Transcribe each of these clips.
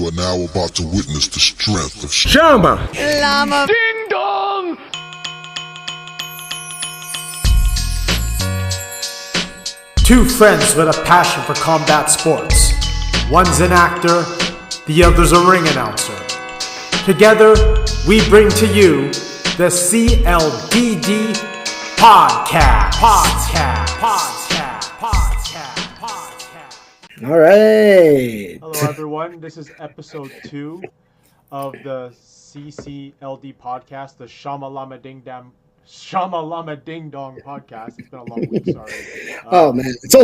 You are now about to witness the strength of Chama Lama Ding Dong! Two friends with a passion for combat sports. One's an actor, the other's a ring announcer. Together, we bring to you the CLDD Podcast. All right. Hello, everyone. This is episode 2 of the CCLD podcast, the Chama Lama Ding Dong podcast. It's been a long week, sorry. Oh man, it's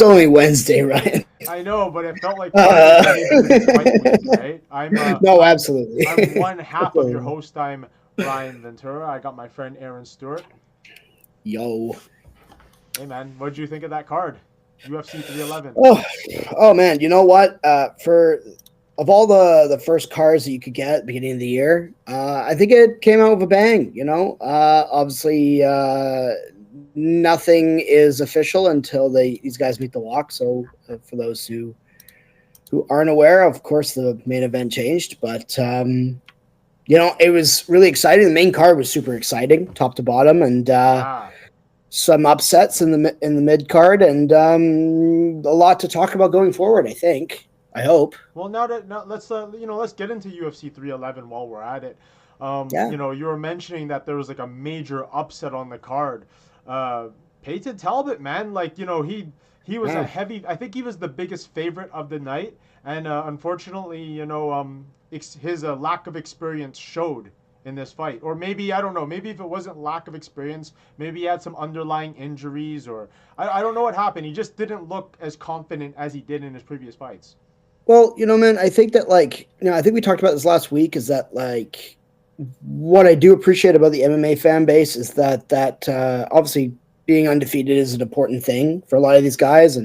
only Wednesday, Ryan. I know, but it felt like right? No, absolutely. I'm one half of your host. I'm Ryan Ventura. I got my friend Aaron Stewart. Yo. Hey man, what did you think of that card? UFC 311. Oh man, you know what? Of all the first cards that you could get at the beginning of the year, I think it came out with a bang. You know, obviously nothing is official until these guys meet the walk. So for those who aren't aware, of course, the main event changed, but you know, it was really exciting. The main card was super exciting, top to bottom, and some upsets in the mid card, and a lot to talk about going forward. I hope. Well, now let's get into UFC 311 while we're at it. You know, you were mentioning that there was like a major upset on the card. Peyton Talbot, man, like, you know, he was a heavy. I think he was the biggest favorite of the night, and unfortunately, you know, his lack of experience showed in this fight. Or maybe, I don't know, maybe if it wasn't lack of experience, maybe he had some underlying injuries, or I don't know what happened. He just didn't look as confident as he did in his previous fights. Well, you know, man, I think that, like, you know, I think we talked about this last week, is that, like, what I do appreciate about the MMA fan base is that obviously being undefeated is an important thing for a lot of these guys,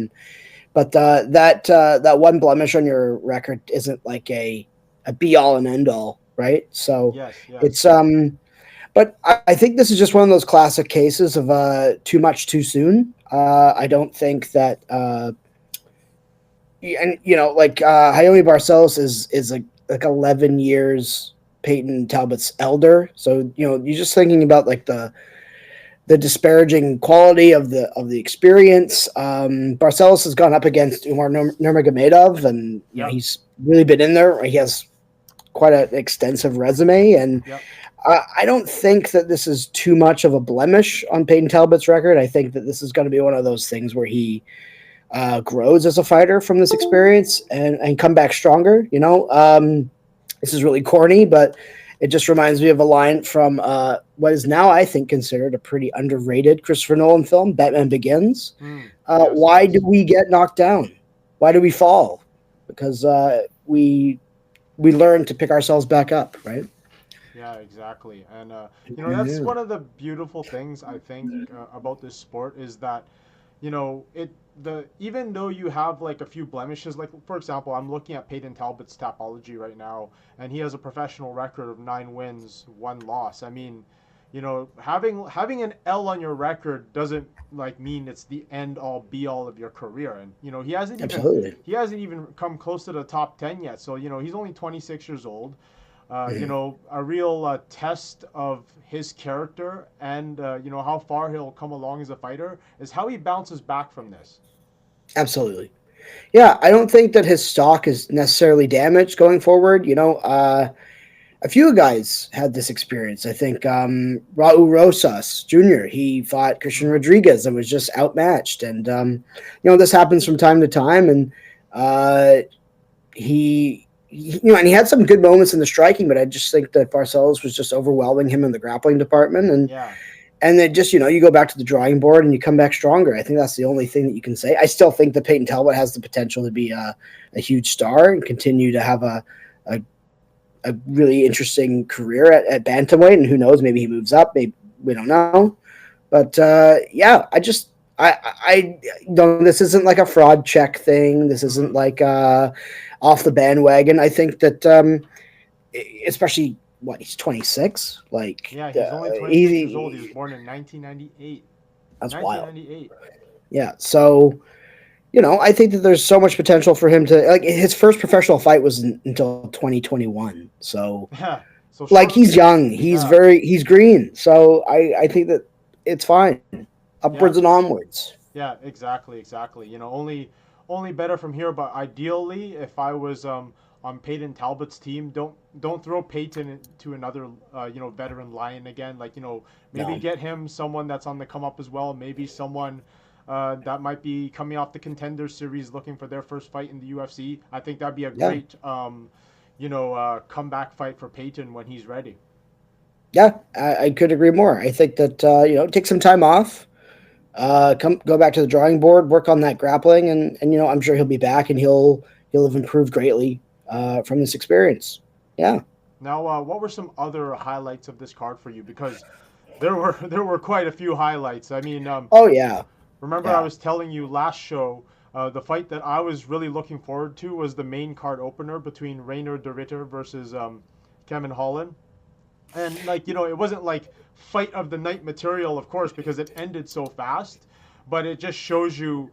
but that one blemish on your record isn't like a be all and end all. Right. So yes. It's but I think this is just one of those classic cases of too much too soon. I don't think that and you know, like Jaime Barcelos is like 11 years Peyton Talbot's elder. So, you know, you're just thinking about like the disparaging quality of the experience. Barcelos has gone up against Usman Nurmagomedov, and you know, he's really been in there. He has quite an extensive resume, and I don't think that this is too much of a blemish on Peyton Talbot's record. I think that this is going to be one of those things where he grows as a fighter from this experience and come back stronger. You know, this is really corny, but it just reminds me of a line from what is now, I think, considered a pretty underrated Christopher Nolan film, Batman Begins. Why do we get knocked down? Why do we fall? Because we learn to pick ourselves back up, right? Yeah, exactly. And you know, that's one of the beautiful things I think about this sport is that, you know, even though you have like a few blemishes, like for example, I'm looking at Peyton Talbot's Tapology right now, and he has a professional record of 9 wins, 1 loss. I mean, you know, having an L on your record doesn't like mean it's the end all be all of your career. And you know, he hasn't even come close to the top 10 yet. So, you know, he's only 26 years old. You know, a real test of his character and you know, how far he'll come along as a fighter is how he bounces back from this. Absolutely. Yeah, I don't think that his stock is necessarily damaged going forward. You know, a few guys had this experience. I think Raul Rosas Jr., he fought Christian Rodriguez and was just outmatched. And, you know, this happens from time to time. And he had some good moments in the striking, but I just think that Barcelos was just overwhelming him in the grappling department. And then just, you know, you go back to the drawing board and you come back stronger. I think that's the only thing that you can say. I still think that Peyton Talbot has the potential to be a huge star and continue to have a really interesting career at bantamweight, and who knows, maybe he moves up, maybe we don't know. But yeah, I don't, this isn't like a fraud check thing. This isn't like off the bandwagon. I think that especially he's 26. Like, yeah, he's only 26 years old. He was born in 1998. That's 1998. Wild. Yeah, so I think that there's so much potential for him to like. His first professional fight was until 2021, so Yeah. So like short. he's young, he's Yeah. he's green, so I think that it's fine, Yeah. upwards and onwards. Yeah. Exactly. Exactly. Only better from here. But ideally, if I was on Peyton Talbot's team, don't throw Peyton to another veteran lion again. Like maybe No, get him someone that's on the come up as well. Maybe someone that might be coming off the Contender Series looking for their first fight in the UFC. I think that'd be a yeah, great comeback fight for Peyton when he's ready. yeah, I could agree more. I think that take some time off, go back to the drawing board, work on that grappling, and I'm sure he'll be back and he'll have improved greatly from this experience. Yeah. Now, what were some other highlights of this card for you? Because there were quite a few highlights. I mean, Oh yeah, remember I yeah. was telling you last show, the fight that I was really looking forward to was the main card opener between Rainer de Ritter versus Kevin Holland. And it wasn't like fight of the night material, of course, because it ended so fast. But it just shows you,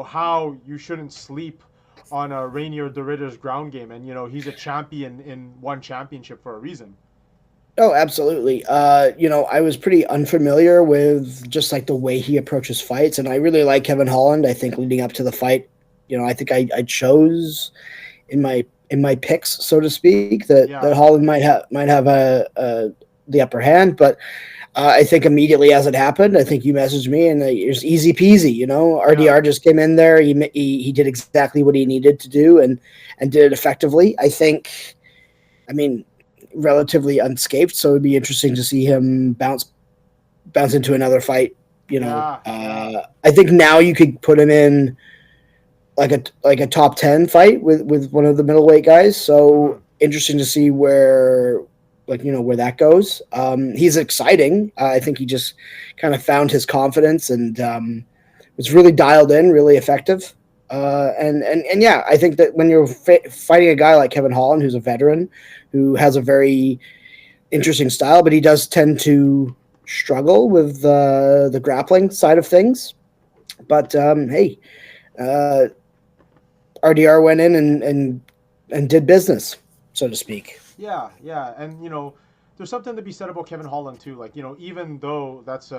how you shouldn't sleep on Rainier de Ritter's ground game, and he's a champion in one championship for a reason. Oh, absolutely. I was pretty unfamiliar with just like the way he approaches fights, and I really like Kevin Holland. I think leading up to the fight, I think I chose in my picks, so to speak, that Yeah, Holland might have the upper hand, but I think immediately as it happened, I think you messaged me and it was easy peasy. yeah, RDR just came in there. He did exactly what he needed to do and did it effectively. I think. I mean, relatively unscathed, so it'd be interesting to see him bounce into another fight. yeah, yeah. I think now you could put him in like a top 10 fight with one of the middleweight guys. Hmm. So interesting to see where where that goes. He's exciting. I think he just kind of found his confidence and was really dialed in, really effective. And yeah, I think that when you're fighting a guy like Kevin Holland, who's a veteran, who has a very interesting style, but he does tend to struggle with the grappling side of things. But hey, uh, RDR went in and did business, so to speak. Yeah, yeah, and there's something to be said about Kevin Holland too. Like even though that's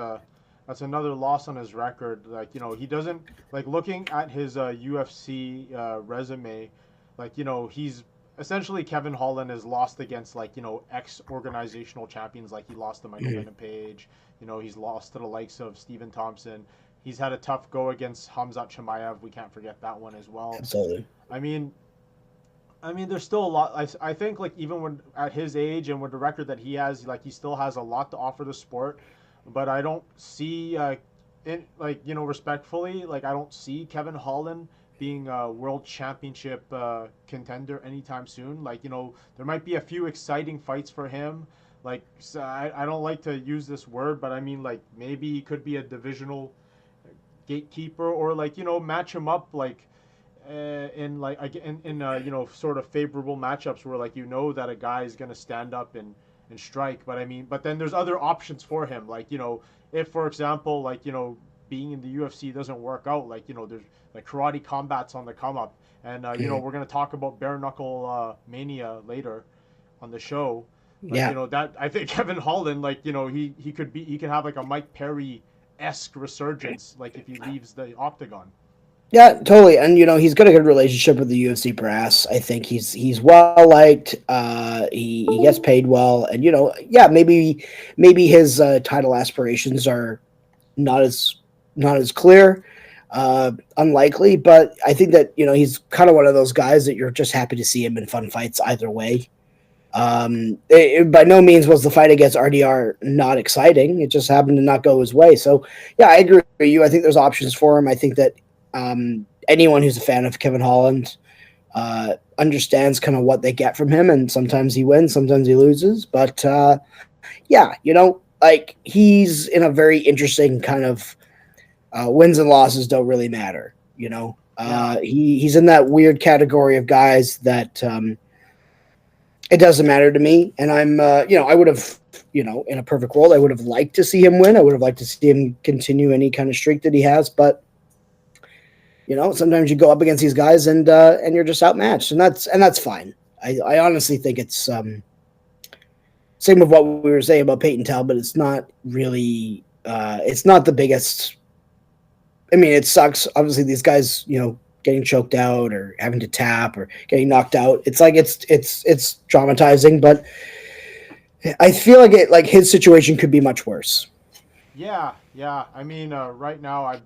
another loss on his record. Like he doesn't like looking at his UFC resume. Like he's essentially Kevin Holland is lost against like ex organizational champions. Like he lost to Michael Mhm. Venom Page. He's lost to the likes of Stephen Thompson. He's had a tough go against Hamzat Chimaev. We can't forget that one as well. Absolutely. I mean, there's still a lot. I think like even when at his age and with the record that he has, like he still has a lot to offer the sport. But I don't see, respectfully, like I don't see Kevin Holland being a world championship contender anytime soon. Like there might be a few exciting fights for him. Like so I don't like to use this word, but I mean like maybe he could be a divisional gatekeeper or like match him up like in sort of favorable matchups where like that a guy is gonna stand up and strike. But I mean, but then there's other options for him. Like if for example like being in the UFC doesn't work out, like there's like karate combats on the come up, and Mhm. we're gonna talk about bare knuckle mania later on the show. Like Yeah. that I think Kevin Holland like he could have like a Mike Perry esque resurgence like if he leaves the octagon. Yeah, totally. And he's got a good relationship with the UFC brass. I think he's well liked. He gets paid well, and yeah, maybe his title aspirations are not as not as clear, unlikely. But I think that he's kind of one of those guys that you're just happy to see him in fun fights either way. By no means was the fight against RDR not exciting. It just happened to not go his way. So, yeah, I agree with you. I think there's options for him. I think that anyone who's a fan of Kevin Holland understands kind of what they get from him, and sometimes he wins, sometimes he loses. But yeah, like he's in a very interesting kind of wins and losses don't really matter. Yeah. He's in that weird category of guys that. It doesn't matter to me, and I'm, I would have, in a perfect world, I would have liked to see him win. I would have liked to see him continue any kind of streak that he has, but sometimes you go up against these guys and you're just outmatched, and that's fine. I honestly think it's same with what we were saying about Peyton Talbot. It's not really it's not the biggest. I mean, it sucks. Obviously, these guys, getting choked out or having to tap or getting knocked out. It's like it's traumatizing, but I feel like his situation could be much worse. Yeah. I mean, right now,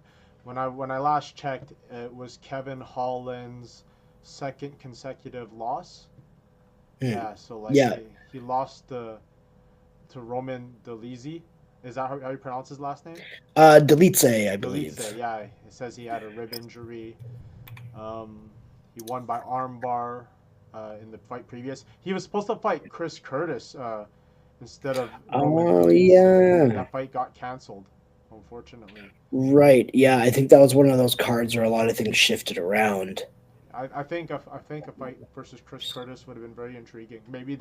when I last checked, it was Kevin Holland's second consecutive loss. Yeah, so he lost to Roman Dolidze. Is that how you pronounce his last name? Dolidze, I believe. Dolidze, yeah. It says he had a rib injury. He won by armbar in the fight previous. He was supposed to fight Chris Curtis instead of Roman Dolidze. Yeah. That fight got canceled, unfortunately. Right. Yeah, I think that was one of those cards where a lot of things shifted around. I think a fight versus Chris Curtis would have been very intriguing. Maybe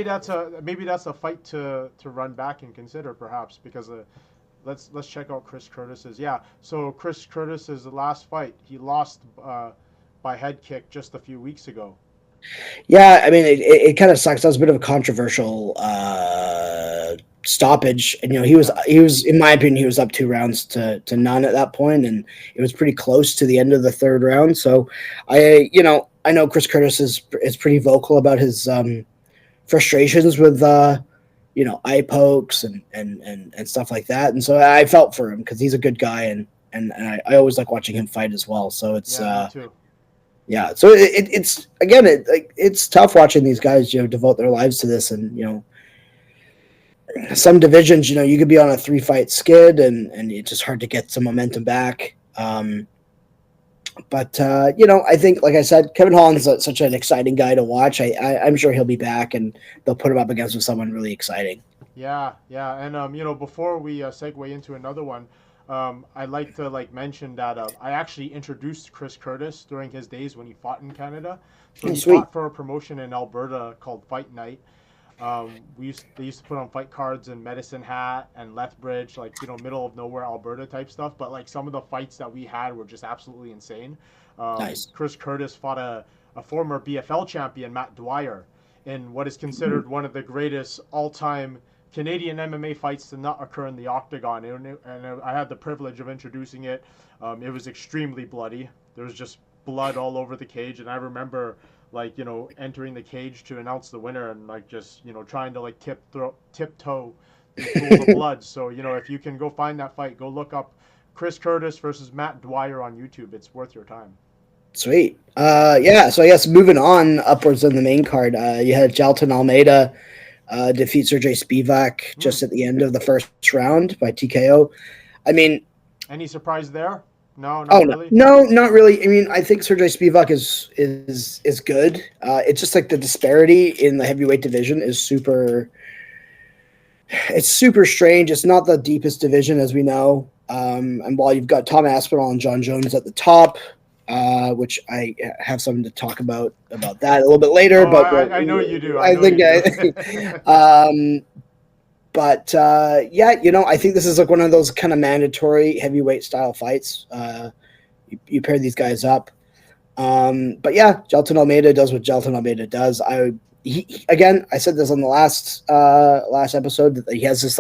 that's a fight to run back and consider, perhaps, because let's check out Chris Curtis's. Yeah, so Chris Curtis's last fight, he lost by head kick just a few weeks ago. Yeah, I mean, it kind of sucks. That was a bit of a controversial stoppage, and he was in my opinion, he was up 2 rounds to none at that point, and it was pretty close to the end of the 3rd round. So I know Chris Curtis is pretty vocal about his frustrations with eye pokes and stuff like that, and so I felt for him because he's a good guy, and I always like watching him fight as well. So it's me too. Yeah, so it's tough watching these guys, devote their lives to this, and some divisions, you could be on a 3-fight skid, and it's just hard to get some momentum back. But I think, like I said, Kevin Holland's such an exciting guy to watch. I'm sure he'll be back, and they'll put him up against someone really exciting. Yeah, and before we segue into another one. I'd like to mention that I actually introduced Chris Curtis during his days when he fought in Canada. So he fought for a promotion in Alberta called Fight Night. They used to put on fight cards in Medicine Hat and Lethbridge, middle of nowhere Alberta type stuff. But some of the fights that we had were just absolutely insane. Nice. Chris Curtis fought a former BFL champion, Matt Dwyer, in what is considered one of the greatest all-time Canadian MMA fights to not occur in the octagon, and I had the privilege of introducing it. It was extremely bloody. There was just blood all over the cage, and I remember entering the cage to announce the winner and trying to tiptoe through the blood. So if you can go find that fight, go look up Chris Curtis versus Matt Dwyer on YouTube. It's worth your time. Sweet. Yeah. So I guess moving on upwards in the main card, you had Jailton Almeida defeat Sergey Spivak just at the end of the 1st round by TKO. I mean, any surprise there? No, not really. No, not really. I mean, I think Sergey Spivak is good. It's just the disparity in the heavyweight division is super. It's super strange. It's not the deepest division, as we know. And while you've got Tom Aspinall and John Jones at the top, which I have something to talk about that a little bit later. But I know you do. But I think this is one of those kind of mandatory heavyweight style fights. You pair these guys up. But yeah, Jailton Almeida does what Jailton Almeida does. I said this on the last episode, that he has this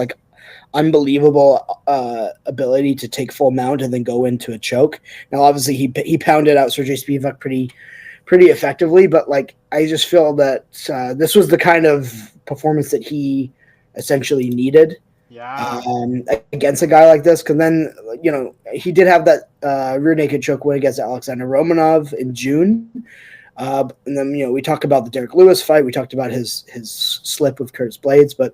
unbelievable ability to take full mount and then go into a choke. Now, obviously, he pounded out Sergey Spivak pretty effectively, but I just feel that this was the kind of performance that he essentially needed. Yeah. Against a guy like this, because then he did have that rear naked choke win against Alexander Romanov in June. And then we talked about the Derek Lewis fight. We talked about his slip with Curtis Blades, but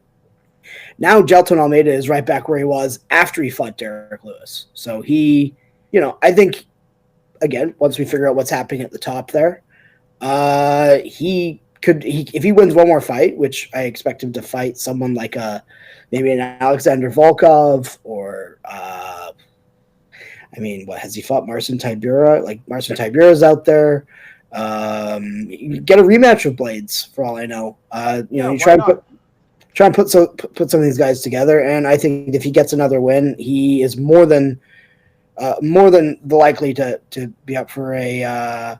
now Jailton Almeida is right back where he was after he fought Derek Lewis. So he, I think, again, once we figure out what's happening at the top there, if he wins one more fight, which I expect him to fight someone like maybe an Alexander Volkov or what has he fought? Marcin Tybura? Marcin Tybura's out there. You get a rematch with Blades for all I know. You try and put some of these guys together, and I think if he gets another win, he is more than more than likely to be up for a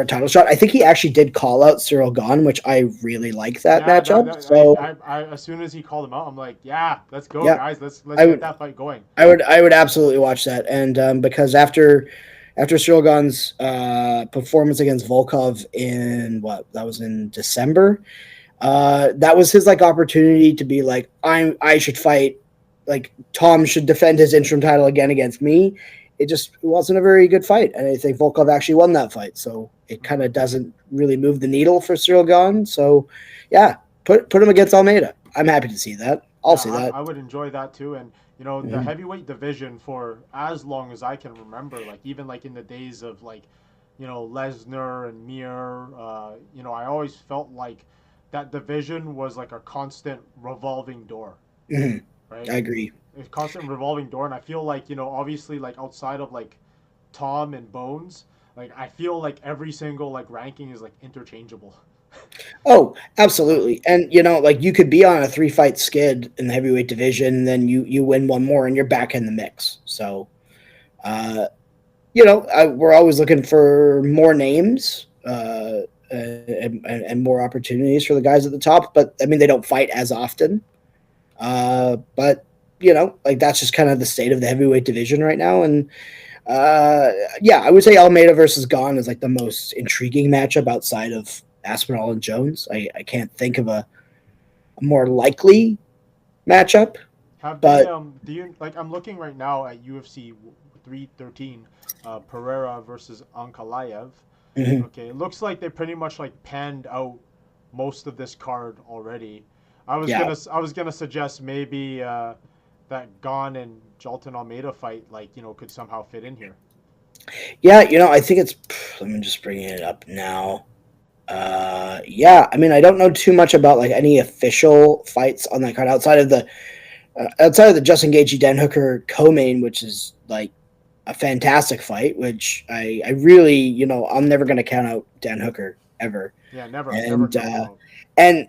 title shot. I think he actually did call out Cyril Gahn, which I really like that matchup. So I as soon as he called him out, I'm like, yeah, let's go, yeah, guys. Let's get that fight going. I would absolutely watch that, and because after Cyril Gahn's performance against Volkov that was in December, that was his like opportunity to be like, I should fight, like Tom should defend his interim title again against me. It just wasn't a very good fight, and I think Volkov actually won that fight, so it kind of doesn't really move the needle for Cyril Gahn. So yeah, put him against Almeida. I'm happy to see that. I'll see that. I would enjoy that too. And the heavyweight division for as long as I can remember, like even like in the days of like, Lesnar and Mir, I always felt like that division was like a constant revolving door. Mm-hmm. Right? I agree. It's constant revolving door, and I feel like obviously like outside of like Tom and Bones, like I feel like every single like ranking is like interchangeable. Oh, absolutely. And like you could be on a 3-fight skid in the heavyweight division, and then you win one more and you're back in the mix. So we're always looking for more names and more opportunities for the guys at the top, but I mean they don't fight as often. But like that's just kind of the state of the heavyweight division right now. And I would say Almeida versus Gahn is like the most intriguing matchup outside of Aspinall and Jones. I can't think of a more likely matchup. Do you like? I'm looking right now at UFC 313, Pereira versus Ankalaev. Mm-hmm. Okay, it looks like they pretty much like panned out most of this card already. I was gonna suggest maybe that Gahn and Jolton Almeida fight could somehow fit in here. Yeah, I think it's. Let me just bring it up now. I mean, I don't know too much about like any official fights on that card outside of the Justin Gaethje Dan Hooker co-main, which is like a fantastic fight. Which I really I'm never going to count out Dan Hooker ever. Yeah, never. And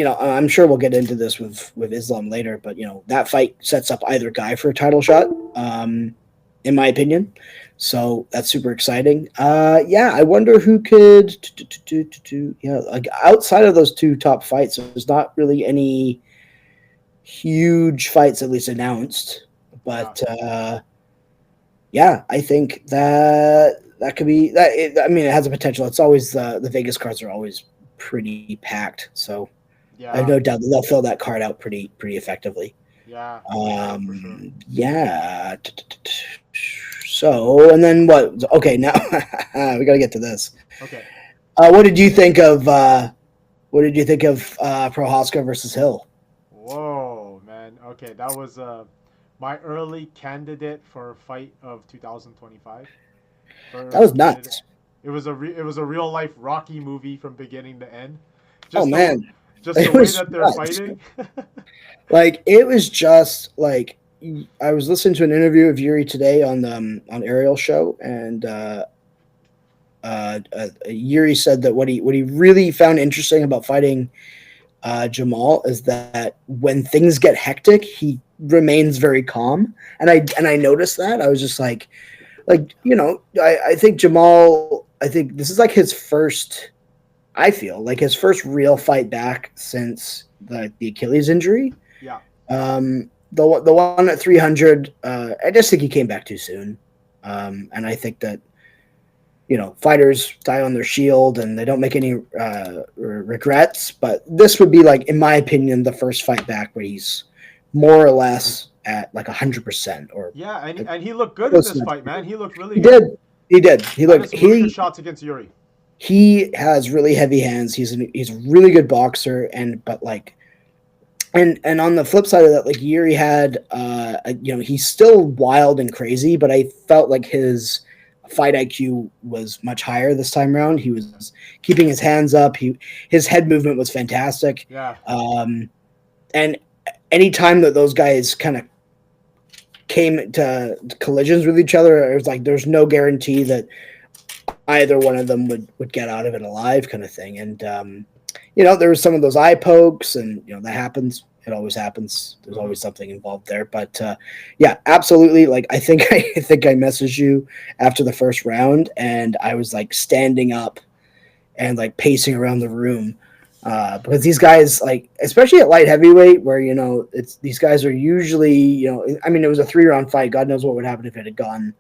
I'm sure we'll get into this with Islam later, but that fight sets up either guy for a title shot, in my opinion. So that's super exciting. I wonder who could like outside of those two top fights, there's not really any huge fights at least announced. But I think that could be that. I mean, it has a potential. It's always the Vegas cards are always pretty packed, so I have no doubt that they'll fill that card out pretty effectively. Yeah. For sure. So, and then what? Okay, now we got to get to this. Okay. What did you think of Prohaska versus Hill? Whoa, man. Okay, that was my early candidate for fight of 2025. That was nuts. It was a real life Rocky movie from beginning to end. Just the way that they're fighting. Like it was just like. I was listening to an interview of Yuri today on Ariel's show, and Yuri said that what he really found interesting about fighting Jamal is that when things get hectic, he remains very calm. And I noticed that. I was just like I think Jamal. I think this is like his first. I feel like his first real fight back since the Achilles injury. Yeah. The one at 300, I just think he came back too soon. And I think that, fighters die on their shield and they don't make any regrets. But this would be like, in my opinion, the first fight back where he's more or less at like 100%. Or yeah, and he looked good in this fight, man. He looked really good. He did. He looked. Really good shots against Yuri. He has really heavy hands. He's a really good boxer, but on the flip side of that, like Yuri had, he's still wild and crazy, but I felt like his fight IQ was much higher this time around. He was keeping his hands up. His head movement was fantastic. Yeah. And any time that those guys kind of came to collisions with each other, it was like there's no guarantee that either one of them would get out of it alive, kind of thing. And there was some of those eye pokes, and that happens It always happens. There's always something involved there. But yeah, absolutely. Like I think I messaged you after the first round, and I was like standing up and like pacing around the room because these guys, like especially at light heavyweight, where it's these guys are usually I mean it was a 3-round fight. God knows what would happen if it had gone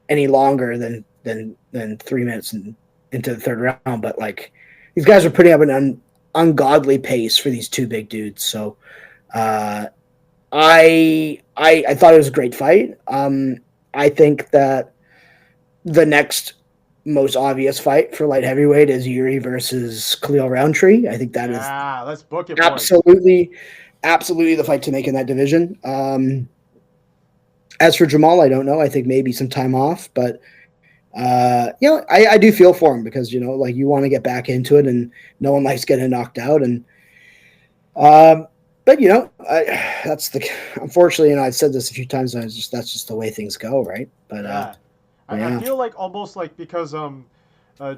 any longer than 3 minutes into the third round. But like these guys are putting up an ungodly pace for these two big dudes. So I thought it was a great fight. I think that the next most obvious fight for light heavyweight is Yuri versus Khalil Roundtree. I think that is let's book it. Absolutely the fight to make in that division. As for Jamal, I don't know. I think maybe some time off, but I do feel for him because like you want to get back into it, and no one likes getting knocked out. And but that's unfortunately, I've said this a few times. That's just the way things go, right? But I feel like almost like because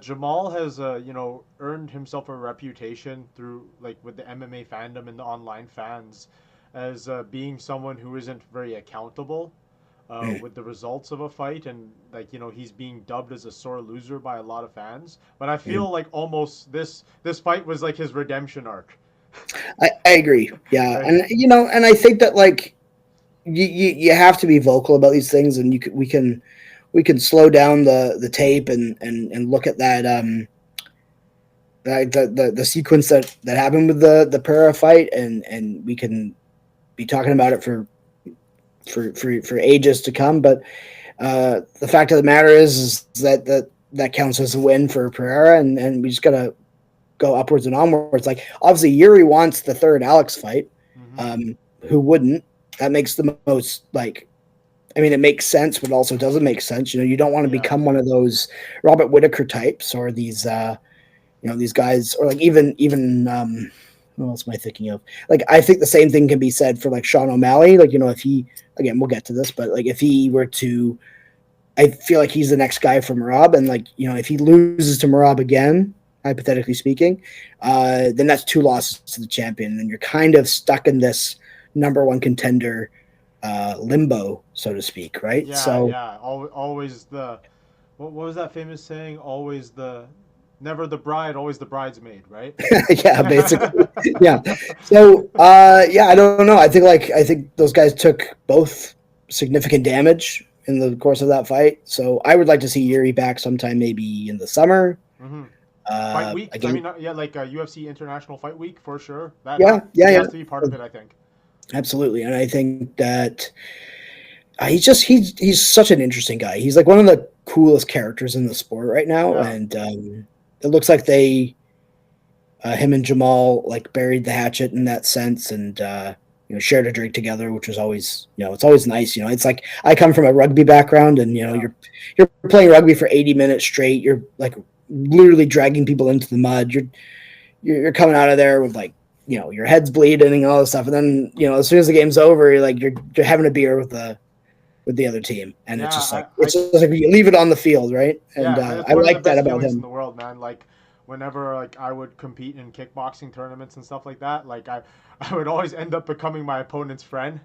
Jamal has earned himself a reputation through like with the MMA fandom and the online fans as being someone who isn't very accountable with the results of a fight, and like he's being dubbed as a sore loser by a lot of fans. But I feel like almost this fight was like his redemption arc. I agree. Yeah, right. And and I think that like you have to be vocal about these things, and we can slow down the tape and look at that the sequence that happened with the Pereira fight, and we can be talking about it for ages to come. But the fact of the matter is that counts as a win for Pereira, and we just gotta go upwards and onwards. Like obviously Yuri wants the third Alex fight. Who wouldn't? That makes the most like. I mean, it makes sense, but also doesn't make sense. You don't want to become one of those Robert Whittaker types, or these, these guys, or like even what else am I thinking of? Like, I think the same thing can be said for like Sean O'Malley. Like, if he, again, we'll get to this, but like if he were to, I feel like he's the next guy for Merab, and like if he loses to Merab again, hypothetically speaking, then that's 2 losses to the champion, and then you're kind of stuck in this number 1 contender limbo, so to speak, right? Always the what was that famous saying? Always never the bride, always the bridesmaid, right? Yeah, basically. Yeah. So I don't know. I think those guys took both significant damage in the course of that fight. So I would like to see Yuri back sometime, maybe in the summer. Fight week. Again, I mean, like a UFC International Fight Week for sure. That has to be part of it, I think. Absolutely, and I think that he's such an interesting guy. He's like one of the coolest characters in the sport right now, and it looks like him and Jamal like buried the hatchet in that sense, and shared a drink together, which was always it's always nice. It's like I come from a rugby background, and you're playing rugby for 80 minutes straight. You're like literally dragging people into the mud. You're coming out of there with like. Your head's bleeding and all this stuff, and then as soon as the game's over, you're having a beer with the other team, and it's just like you leave it on the field, right? And I like that about him. In the world, man. Like whenever like I would compete in kickboxing tournaments and stuff like that, like I would always end up becoming my opponent's friend,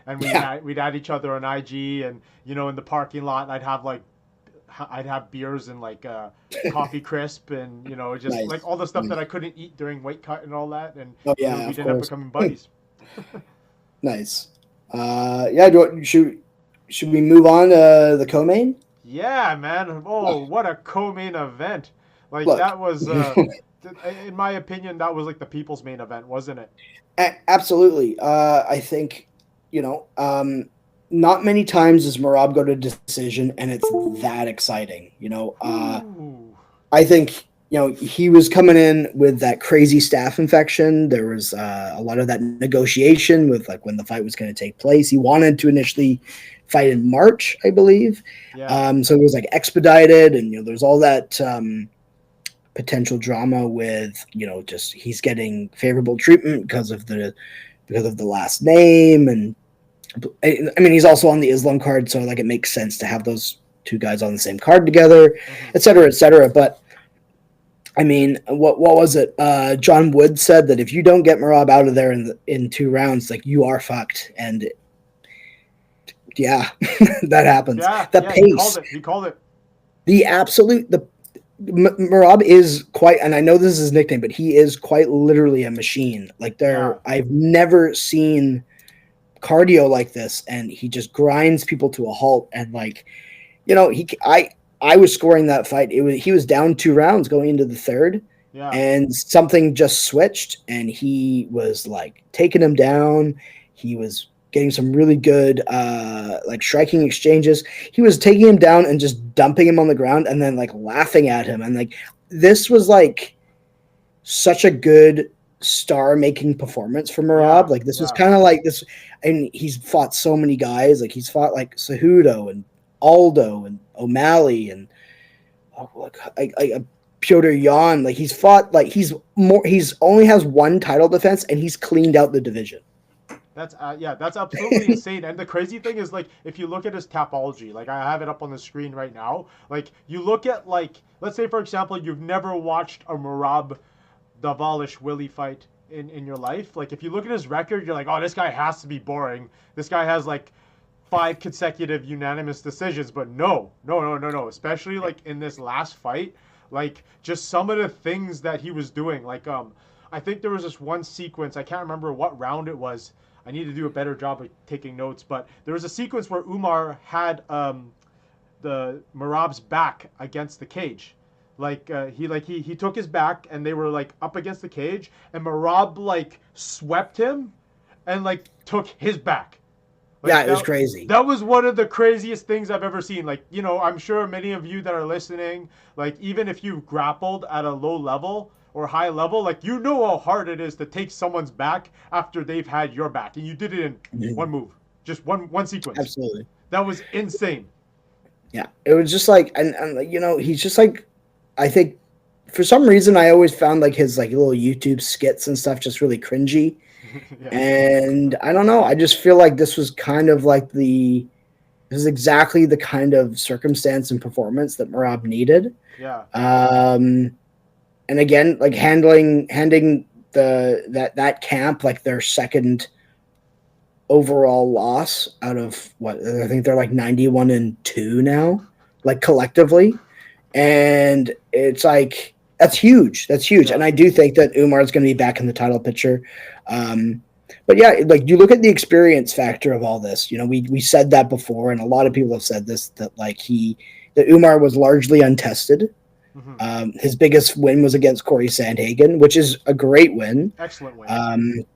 and we'd add each other on IG, and in the parking lot, I'd have beers and like coffee crisp and just nice. Like all the stuff that I couldn't eat during weight cut and all that, and we'd end up becoming buddies. Nice. Should we move on to the co-main? Yeah, man. Oh, what a co-main event! Like that was, in my opinion, that was like the people's main event, wasn't it? Absolutely. I think not many times does Merab go to decision and it's that exciting. I think he was coming in with that crazy staph infection. There was a lot of that negotiation with like when the fight was going to take place. He wanted to initially fight in March, I believe. Yeah. So it was like expedited, and there's all that potential drama with just he's getting favorable treatment because of the last name, and I mean he's also on the Islam card, so like it makes sense to have those two guys on the same card together, et cetera, et cetera. But I mean, what was it? John Wood said that if you don't get Merab out of there in 2 rounds, like, you are fucked. And yeah, that happens. Yeah, The yeah, he called pace, it. He called it. Merab is quite, and I know this is his nickname, but he is quite literally a machine. Like, Yeah, I've never seen cardio like this, and he just grinds people to a halt. And like, I was scoring that fight. He was down 2 rounds going into the third, yeah, and something just switched, and he was like taking him down. He was getting some really good like striking exchanges. He was taking him down and just dumping him on the ground, and then like laughing at him. And like, this was like such a good star making performance for Merab. yeah, Like, this was yeah. kind of like this, and he's fought so many guys. Like, he's fought like Cejudo and Aldo and O'Malley and Piotr Jan. Like, he's fought, like, he's only has 1 title defense, and he's cleaned out the division. That's that's absolutely insane. And the crazy thing is, like, if you look at his Tapology, like, I have it up on the screen right now. Like, you look at, like, let's say for example you've never watched a Merab Davalish Willie fight in your life. Like, if you look at his record, you're like, oh, this guy has to be boring. This guy has like 5 consecutive unanimous decisions. But no, no, no, no, no. Especially like in this last fight, like, just some of the things that he was doing. Like, I think there was this one sequence. I can't remember what round it was. I need to do a better job of taking notes. But there was a sequence where Umar had the Merab's back against the cage. Like, he took his back, and they were like up against the cage, and Merab like swept him and like took his back. Like, Yeah, it was crazy. That was one of the craziest things I've ever seen. Like, I'm sure many of you that are listening, like, even if you've grappled at a low level or high level, like, you know how hard it is to take someone's back after they've had your back, and you did it in one move, just one sequence. Absolutely. That was insane. Yeah, it was just like, and he's just like, I think for some reason I always found like his like little YouTube skits and stuff just really cringy. Yeah. And I don't know, I just feel like this was kind of like this is exactly the kind of circumstance and performance that Merab needed. Yeah. And again, like handing that camp like their second overall loss out of what I think they're like 91-2 now, like collectively. And it's like, that's huge. That's huge. Yeah. And I do think that Umar is going to be back in the title picture. But yeah, like, you look at the experience factor of all this. We said that before, and a lot of people have said this, that Umar was largely untested. Mm-hmm. His biggest win was against Corey Sandhagen, which is a great win. Excellent win.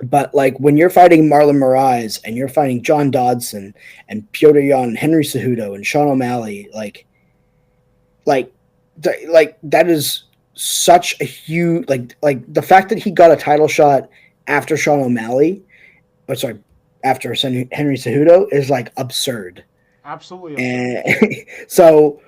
But like, when you're fighting Marlon Moraes and you're fighting John Dodson and Piotr Jan and Henry Cejudo and Sean O'Malley, like that is such a huge, like the fact that he got a title shot after Sean O'Malley, after Henry Cejudo, is like absurd. Absolutely absurd. And so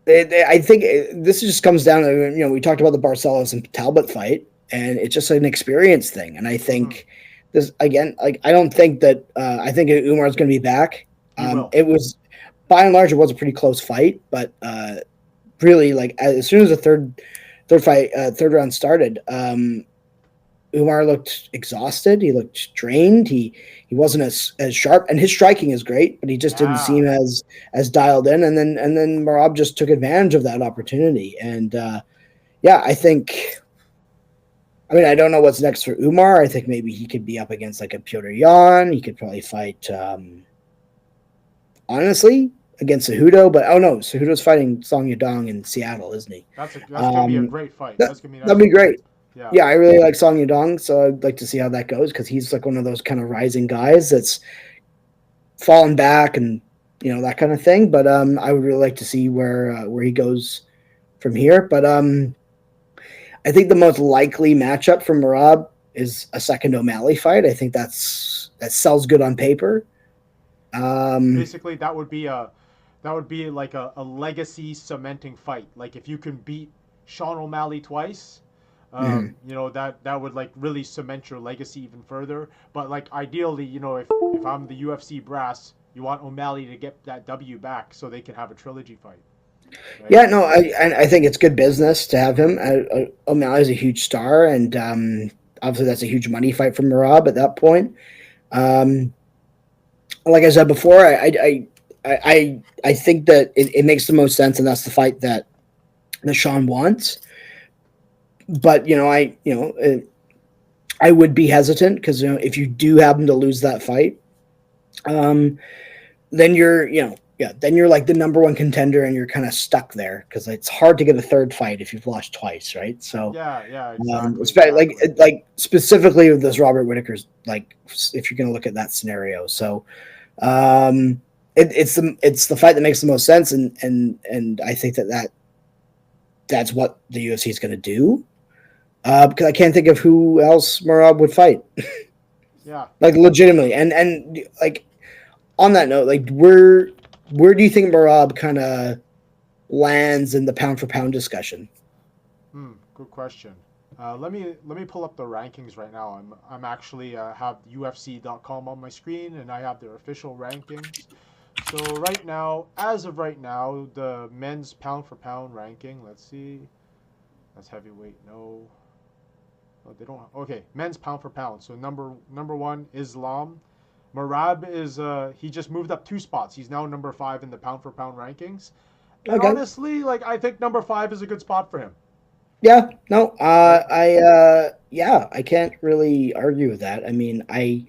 I think this just comes down to, we talked about the Barcelos and Talbot fight, and it's just an experience thing. And I think this, again, like, I don't think that I think Umar's going to be back. It was, by and large, it was a pretty close fight, but really, like, as soon as the third round started, Umar looked exhausted. He looked drained. He wasn't as sharp, and his striking is great, but he just didn't seem as dialed in. And then Merab just took advantage of that opportunity. And I think, I mean, I don't know what's next for Umar. I think maybe he could be up against like a Piotr Jan. He could probably fight, honestly, against Cejudo. But oh no, Cejudo's fighting Song Yadong in Seattle, isn't he? That's gonna be a great fight. That'd be great. Yeah. Yeah, I really like Song Yadong, so I'd like to see how that goes, because he's like one of those kind of rising guys that's fallen back and that kind of thing. But I would really like to see where he goes from here. But I think the most likely matchup for Merab is a second O'Malley fight. I think that sells good on paper. Basically, that would be like a legacy cementing fight. Like, if you can beat Sean O'Malley twice, that would like really cement your legacy even further. But like, ideally, if I'm the UFC brass, you want O'Malley to get that W back so they can have a trilogy fight. Right? Yeah, no, I think it's good business to have him. O'Malley's a huge star, and obviously that's a huge money fight for Merab at that point. Um, like I said before, I think that it makes the most sense, and that's the fight that Sean wants. But I would be hesitant because if you do happen to lose that fight, um, then then you're like the number one contender, and you're kind of stuck there because it's hard to get a third fight if you've lost twice, right? So, Yeah, exactly, especially exactly. like specifically with this Robert Whitaker's, like if you're going to look at that scenario, so it's the fight that makes the most sense, and I think that's what the UFC is going to do. Because I can't think of who else Merab would fight. Yeah. Like legitimately, and like on that note, like where do you think Merab kind of lands in the pound for pound discussion? Good question. Let me pull up the rankings right now. I'm actually have UFC.com on my screen, and I have their official rankings. So right now, as of right now, the men's pound for pound ranking. Let's see. That's heavyweight. No. Oh, they don't. Okay, men's pound for pound. So number one, Islam. Merab is he just moved up 2 spots. He's now number 5 in the pound for pound rankings. And Okay. honestly, like I think number 5 is a good spot for him. Yeah, no, I can't really argue with that. I mean, it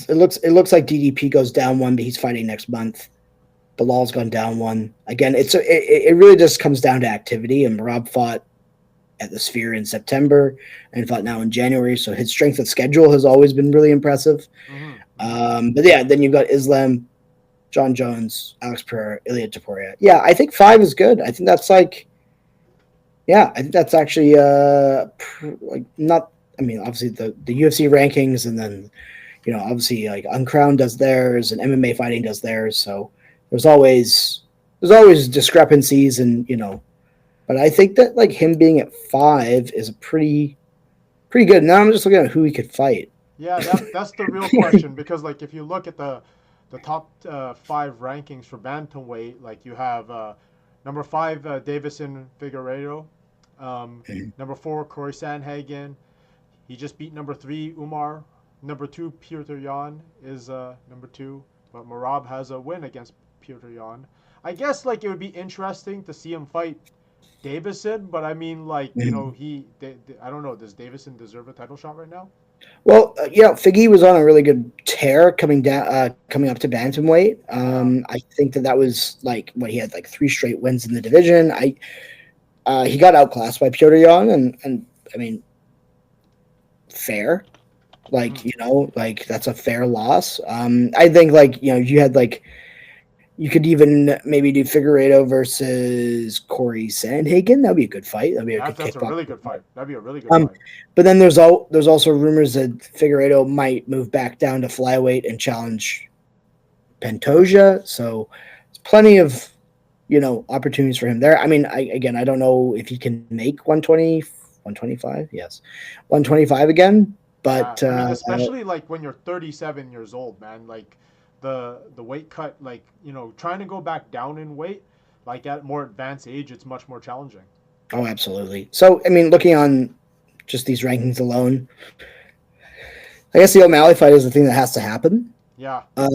looks like DDP goes down 1, but he's fighting next month. Bilal's gone down 1. Again, it really just comes down to activity, and Merab fought at the Sphere in September and fought now in January, so his strength of schedule has always been really impressive. But yeah, then you've got Islam, John Jones, Alex Pereira, Ilia Topuria. Yeah, I think 5 is good. I think that's like, yeah, I think that's actually like not. I mean, obviously the UFC rankings, and then obviously like Uncrowned does theirs, and MMA Fighting does theirs. So there's always discrepancies, and but I think that like him being at 5 is a pretty good. Now I'm just looking at who he could fight. Yeah, that's the real question, because like if you look at the top 5 rankings for bantamweight, like you have number 5 Davison Figueiredo, number 4 Corey Sandhagen. He just beat number 3 Umar. Number 2 Petr Yan is number 2, but Merab has a win against Petr Yan. I guess like it would be interesting to see him fight Davison, but I mean like I don't know. Does Davison deserve a title shot right now? Well, Figgy was on a really good tear coming down, coming up to bantamweight. I think that was like he had like 3 straight wins in the division. He got outclassed by Petr Yan, and I mean, fair. Like like that's a fair loss. I think like you had like. You could even maybe do Figueiredo versus Corey Sandhagen. That'd be a good fight. That'd be That's a really good fight. That'd be a really good fight. But then there's also rumors that Figueiredo might move back down to flyweight and challenge Pantoja. So there's plenty of opportunities for him there. I mean, I don't know if he can make 125. Yes, 125 again. But I mean, especially like when you're 37 years old, man. Like. The weight cut, like trying to go back down in weight, like at more advanced age, it's much more challenging. Oh, absolutely. So I mean, looking on just these rankings alone, I guess the O'Malley fight is the thing that has to happen. Yeah. Because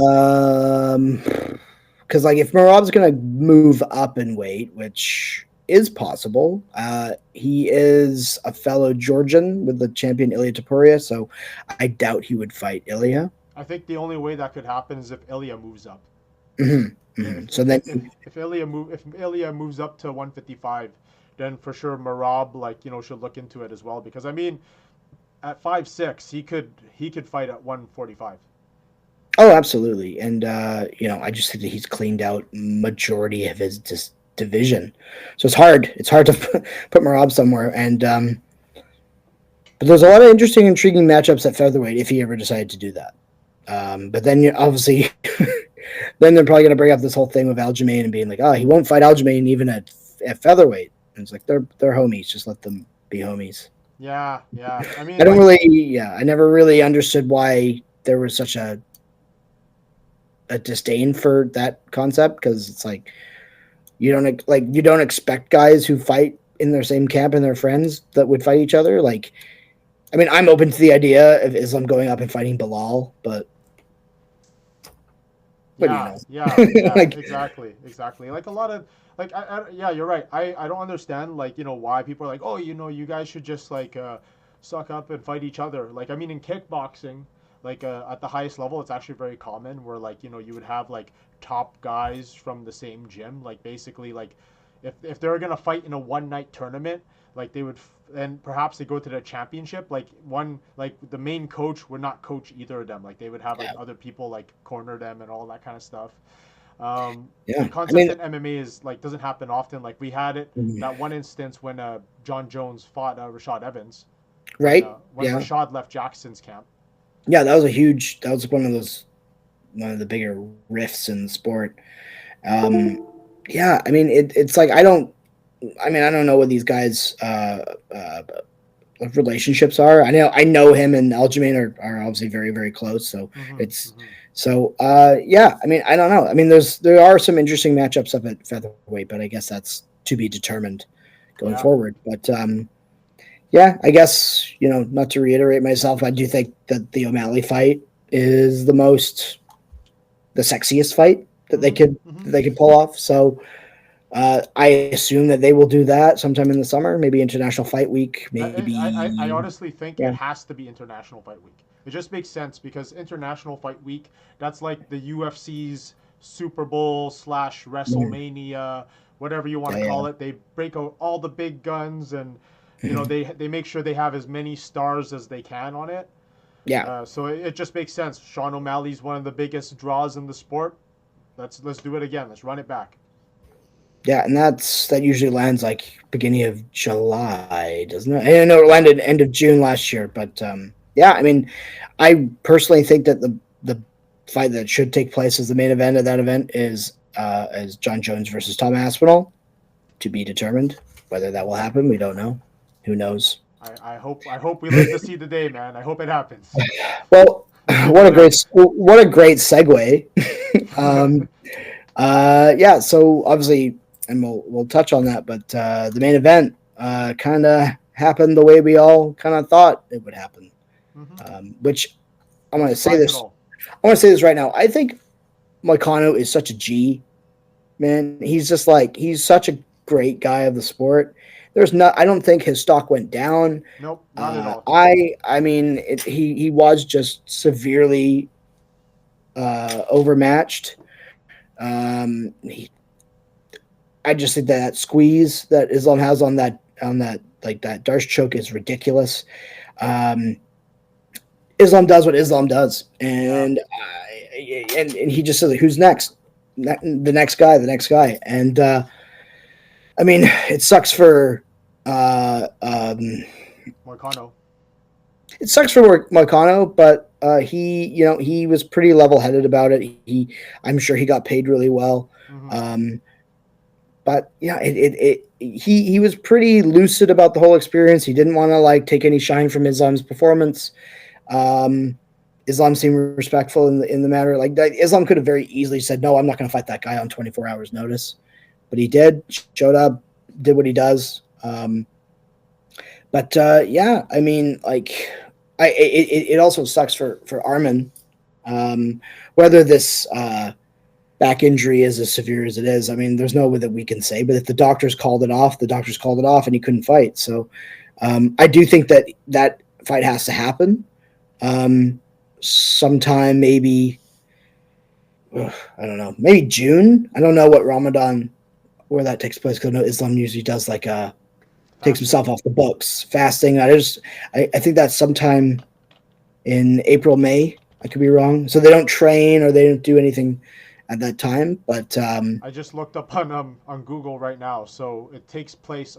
like if Merab's gonna move up in weight, which is possible, he is a fellow Georgian with the champion Ilia Topuria, so I doubt he would fight Ilia. I think the only way that could happen is if Ilia moves up. If Ilia moves up to 155, then for sure Merab should look into it as well, because I mean at 5'6" he could fight at 145. Oh, absolutely, and I just think that he's cleaned out majority of his division, so it's hard to put Merab somewhere, and but there's a lot of interesting, intriguing matchups at featherweight if he ever decided to do that. But then obviously, then they're probably going to bring up this whole thing with Aljamain and being like, oh, he won't fight Aljamain even at featherweight. And it's like they're homies. Just let them be homies. Yeah. I mean, I never really understood why there was such a disdain for that concept, because it's like, You don't expect guys who fight in their same camp and their friends that would fight each other. Like, I mean, I'm open to the idea of Islam going up and fighting Bilal, but what do you know? Yeah, Like, exactly. Like a lot of yeah, you're right. I don't understand like why people are like, oh, you guys should just like suck up and fight each other. Like I mean, in kickboxing, like at the highest level, it's actually very common where like you would have like top guys from the same gym, like basically like if they're gonna fight in a one night tournament, like they would and perhaps they go to the championship, like one like the main coach would not coach either of them, like they would have like other people like corner them and all that kind of stuff. The concept in MMA is like doesn't happen often. Like we had it that one instance when John Jones fought Rashad Evans, right? When Rashad left Jackson's camp. Yeah, that was one of the bigger rifts in the sport. Yeah, I mean it's like I don't know what these guys relationships are. I know him and Aljamain are obviously very, very close. So yeah, I mean, I don't know. I mean, there are some interesting matchups up at featherweight, but I guess that's to be determined going forward. But yeah, I guess, not to reiterate myself, I do think that the O'Malley fight is the sexiest fight that they could pull off. So I assume that they will do that sometime in the summer, maybe International Fight Week. Maybe I honestly think it has to be International Fight Week. It just makes sense because International Fight Week, that's like the UFC's Super Bowl / WrestleMania, whatever you want to call it. They break out all the big guns and they make sure they have as many stars as they can on it. Yeah. So it just makes sense. Sean O'Malley's one of the biggest draws in the sport. Let's do it again. Let's run it back. Yeah, and that usually lands like beginning of July, doesn't it? I know it landed end of June last year, but yeah, I mean, I personally think that the fight that should take place as the main event of that event is John Jones versus Tom Aspinall, to be determined. Whether that will happen, we don't know. Who knows? I hope we live to see the day, man. I hope it happens. Well, what a great segue. Yeah, so obviously, and we'll touch on that, but the main event kind of happened the way we all kind of thought it would happen. Which I'm going to say this. I want to say this right now. I think Moicano is such a G, man. He's just like he's such a great guy of the sport. I don't think his stock went down. Nope, not at all. I mean, he was just severely overmatched. I just think that squeeze that Islam has on that like that Darce choke is ridiculous. Islam does what Islam does, and he just says, "Who's next? The next guy." And I mean, it sucks for Moicano. It sucks for Moicano, but he was pretty level-headed about it. I'm sure he got paid really well. But yeah, he was pretty lucid about the whole experience. He didn't want to like take any shine from Islam's performance. Islam seemed respectful in the matter. Like Islam could have very easily said, "No, I'm not going to fight that guy on 24 hours notice," but he did. Showed up, did what he does. But yeah, I mean, like, it also sucks for Arman, whether this back injury is as severe as it is. I mean, there's no way that we can say, but if the doctors called it off, and he couldn't fight. So I do think that fight has to happen sometime, maybe, I don't know, maybe June. I don't know what Ramadan, where that takes place, because I know Islam usually does like takes himself off the books, fasting. I think that's sometime in April, May. I could be wrong. So they don't train or they don't do anything at that time. But I just looked up on Google right now. So it takes place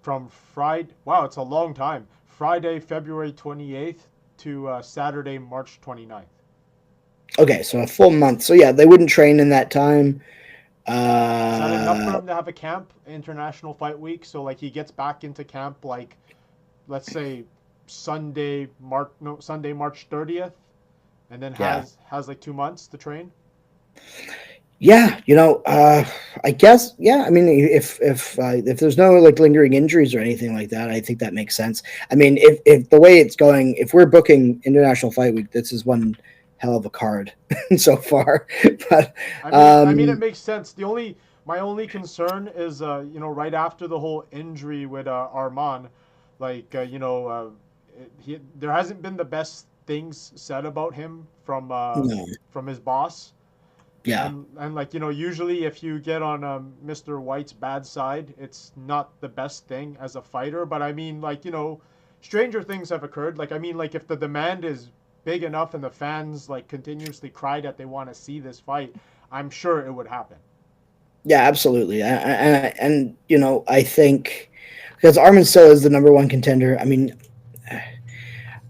from Friday. Wow, it's a long time. Friday, February 28th to Saturday, March 29th. Okay, so a full month. So yeah, they wouldn't train in that time. Is that enough for him to have a camp, International Fight Week? So like he gets back into camp like, let's say Sunday, March 30th, and then has like 2 months to train. Yeah, I guess, yeah. I mean, if there's no like lingering injuries or anything like that, I think that makes sense. I mean, if the way it's going, if we're booking International Fight Week, this is one hell of a card so far. But I mean, it makes sense. My only concern is, right after the whole injury with Arman, like, there hasn't been the best things said about him no, from his boss. yeah, And like, usually if you get on Mr. White's bad side, it's not the best thing as a fighter. But I mean, like, stranger things have occurred. Like, I mean, like, if the demand is big enough and the fans like continuously cry that they want to see this fight, I'm sure it would happen. yeah, absolutely. I think because Armin still is the number one contender. I mean,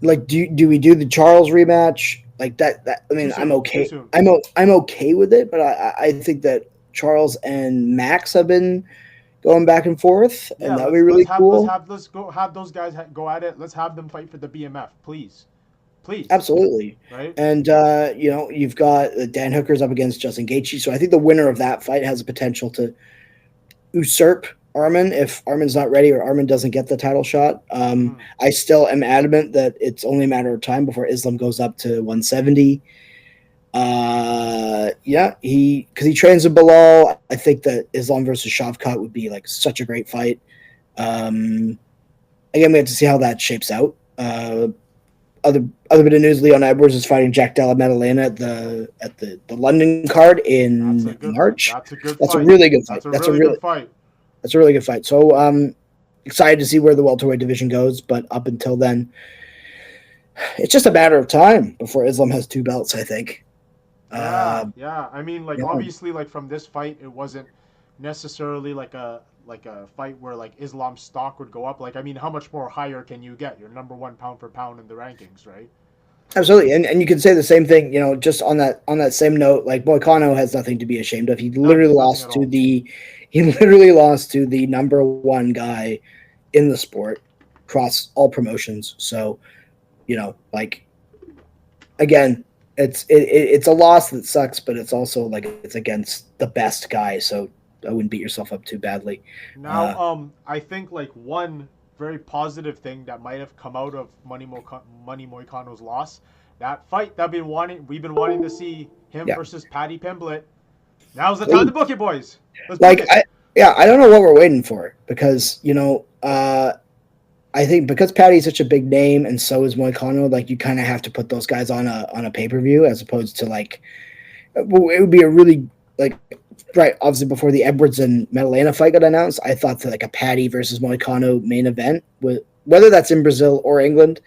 like, do we do the Charles rematch like that? I Too mean, I'm soon. Too okay. soon. I'm okay with it, but I think that Charles and Max have been going back and forth, Yeah, and that would be let's really have let's cool. have let's go have those guys go at it. Let's have them fight for the BMF, please, please, Absolutely. right? And you've got Dan Hooker's up against Justin Gaethje, so I think the winner of that fight has the potential to usurp Armin if Armin's not ready or Armin doesn't get the title shot. Mm-hmm. I still am adamant that it's only a matter of time before Islam goes up to 170. Yeah, because he trains with Bilal. I think that Islam versus Shavkat would be like such a great fight. Um, Again, we have to see how that shapes out. Other bit of news: Leon Edwards is fighting Jack Della Maddalena at the London card That's a in good. March. That's a good That's a fight. really good fight. That's a really good fight. That's a really good fight. So excited to see where the welterweight division goes, but up until then, it's just a matter of time before Islam has two belts, I think. Yeah, Uh, yeah. I mean, like, yeah. obviously, like, from this fight, it wasn't necessarily like a fight where like Islam's stock would go up. Like, I mean, how much more higher can you get? You're number one pound for pound in the rankings, right? Absolutely, and you can say the same thing. Just on that same note, like Moicano has nothing to be ashamed of. None, nothing at all. He literally lost to the number one guy in the sport across all promotions. So, like again, it's a loss that sucks, but it's also like it's against the best guy. So I wouldn't beat yourself up too badly. Now, I think like one very positive thing that might have come out of Money Moicano's loss, that fight that we've been wanting to see him Yeah. versus Paddy Pimblett. Now's the time to book it, boys. Let's book Like it. I don't know what we're waiting for because I think because Patty's such a big name and so is Moicano, like you kind of have to put those guys on a pay-per-view as opposed to like it would be a really like right obviously before the Edwards and Maddalena fight got announced, I thought that like a Patty versus Moicano main event with whether that's in Brazil or England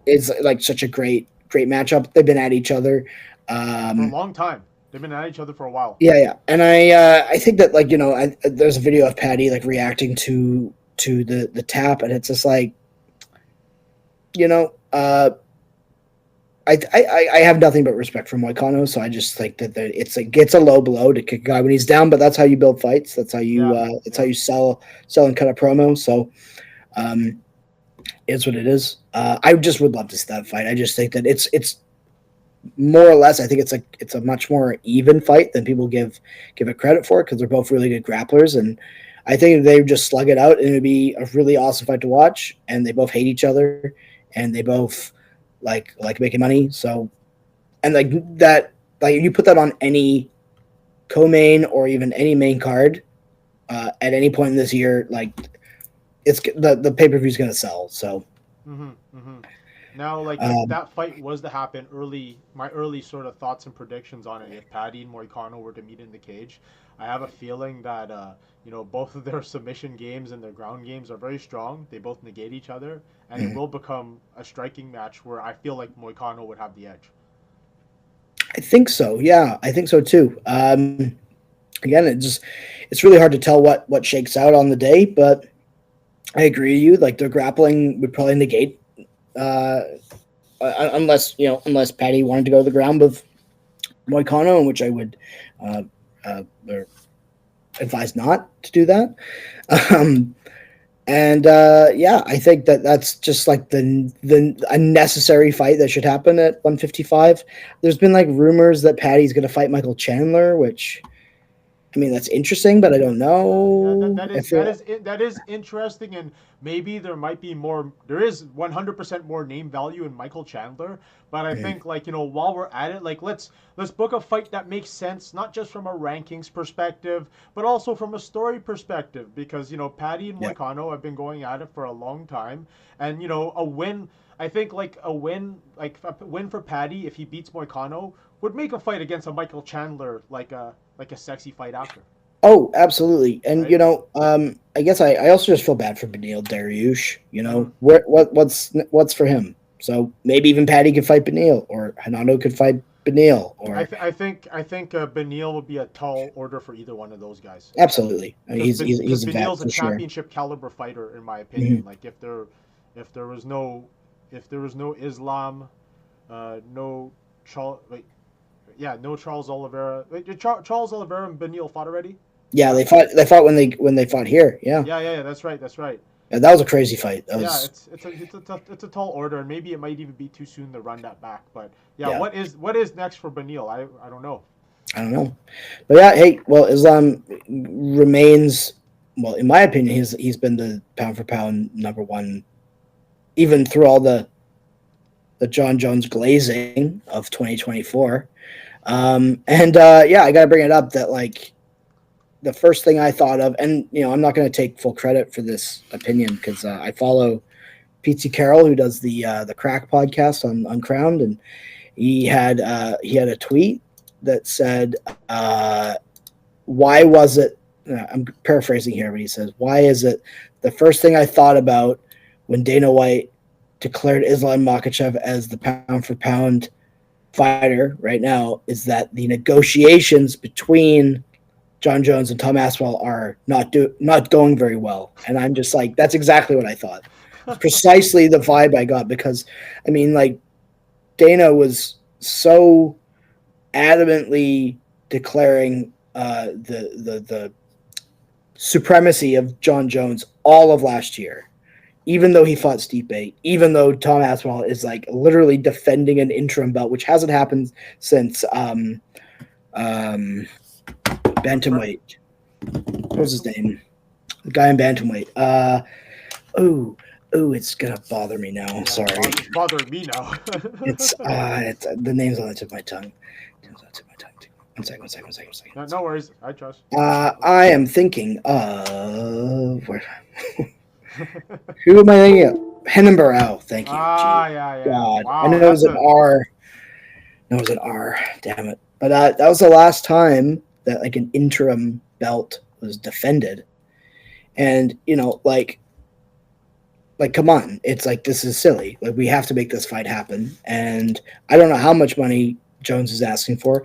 is like such a great matchup. They've been at each other. For a long time. They've been at each other for a while. Yeah, and I think that like there's a video of Patty like reacting to the tap, and it's just like I have nothing but respect for Moicano, so I just think that it's a low blow to kick a guy when he's down, but that's how you build fights. That's how you how you sell and cut a promo. So it's what it is. I just would love to see that fight. I just think that it's more or less. I think it's a much more even fight than people give it credit for because they're both really good grapplers, and I think if they just slug it out, and it'd be a really awesome fight to watch. And they both hate each other, and they both like making money. So, and like that, like you put that on any co-main or even any main card at any point in this year, like it's the pay-per-view is going to sell. So, Now, like if that fight was to happen my early sort of thoughts and predictions on it, if Paddy and Moicano were to meet in the cage, I have a feeling that both of their submission games and their ground games are very strong. They both negate each other, and it will become a striking match where I feel like Moicano would have the edge. I think so. Yeah, I think so too. Again, it's really hard to tell what shakes out on the day, but I agree with you. Like their grappling would probably negate. Unless Patty wanted to go to the ground with Moicano, in which I would advise not to do that. And I think that's just like the unnecessary fight that should happen at 155. There's been like rumors that Paddy's going to fight Michael Chandler, which I mean that's interesting, but I don't know. That is interesting, and maybe there might be more. There is 100% more name value in Michael Chandler, but I think while we're at it, let's book a fight that makes sense, not just from a rankings perspective, but also from a story perspective, because Paddy and Moicano have been going at it for a long time, and a win. I think a win for Paddy if he beats Moicano would make a fight against a Michael Chandler like a sexy fight after. Oh, absolutely. And right? I guess I also just feel bad for Beneil Dariush. What's for him? So maybe even Paddy could fight Beneil, or Hanano could fight Beneil, or I think Beneil would be a tall order for either one of those guys. Absolutely. I mean, he's Beneil's a championship caliber fighter in my opinion. Mm-hmm. Like if there was no Islam, no Charles Oliveira. Wait, Charles Oliveira and Beneil fought already? Yeah, they fought when they fought here. Yeah. Yeah. That's right. Yeah, that was a crazy fight. It's a tall order, and maybe it might even be too soon to run that back. But what is next for Beneil? I don't know. I don't know, but yeah, hey, well, Islam remains, well, in my opinion, he's been the pound for pound number one, even through all the John Jones glazing of 2024. I got to bring it up that like the first thing I thought of, and I'm not going to take full credit for this opinion because I follow Pete Carroll, who does the Crack podcast on Uncrowned, and he had a tweet that said, "Why was it?" I'm paraphrasing here, but he says, "Why is it the first thing I thought about when Dana White declared Islam Makhachev as the pound for pound fighter right now is that the negotiations between John Jones and Tom Aspinall are not going very well." And I'm just like, that's exactly what I thought. Precisely the vibe I got, because I mean, like, Dana was so adamantly declaring the supremacy of John Jones all of last year, even though he fought Stipe, even though Tom Aspinall is like literally defending an interim belt, which hasn't happened since bantamweight. What was his name? The guy in bantamweight. It's gonna bother me now. Sorry. It's bothering me now. it's the name's on the tip of my tongue. One second. No worries. I trust. I am thinking of who am I thinking of? Henenbarao. Thank you. Yeah. God, Wow, I know it was an R. No, it was an R. Damn it! But that was the last time that like an interim belt was defended, and like come on, it's like, this is silly. Like, we have to make this fight happen, and I don't know how much money Jones is asking for.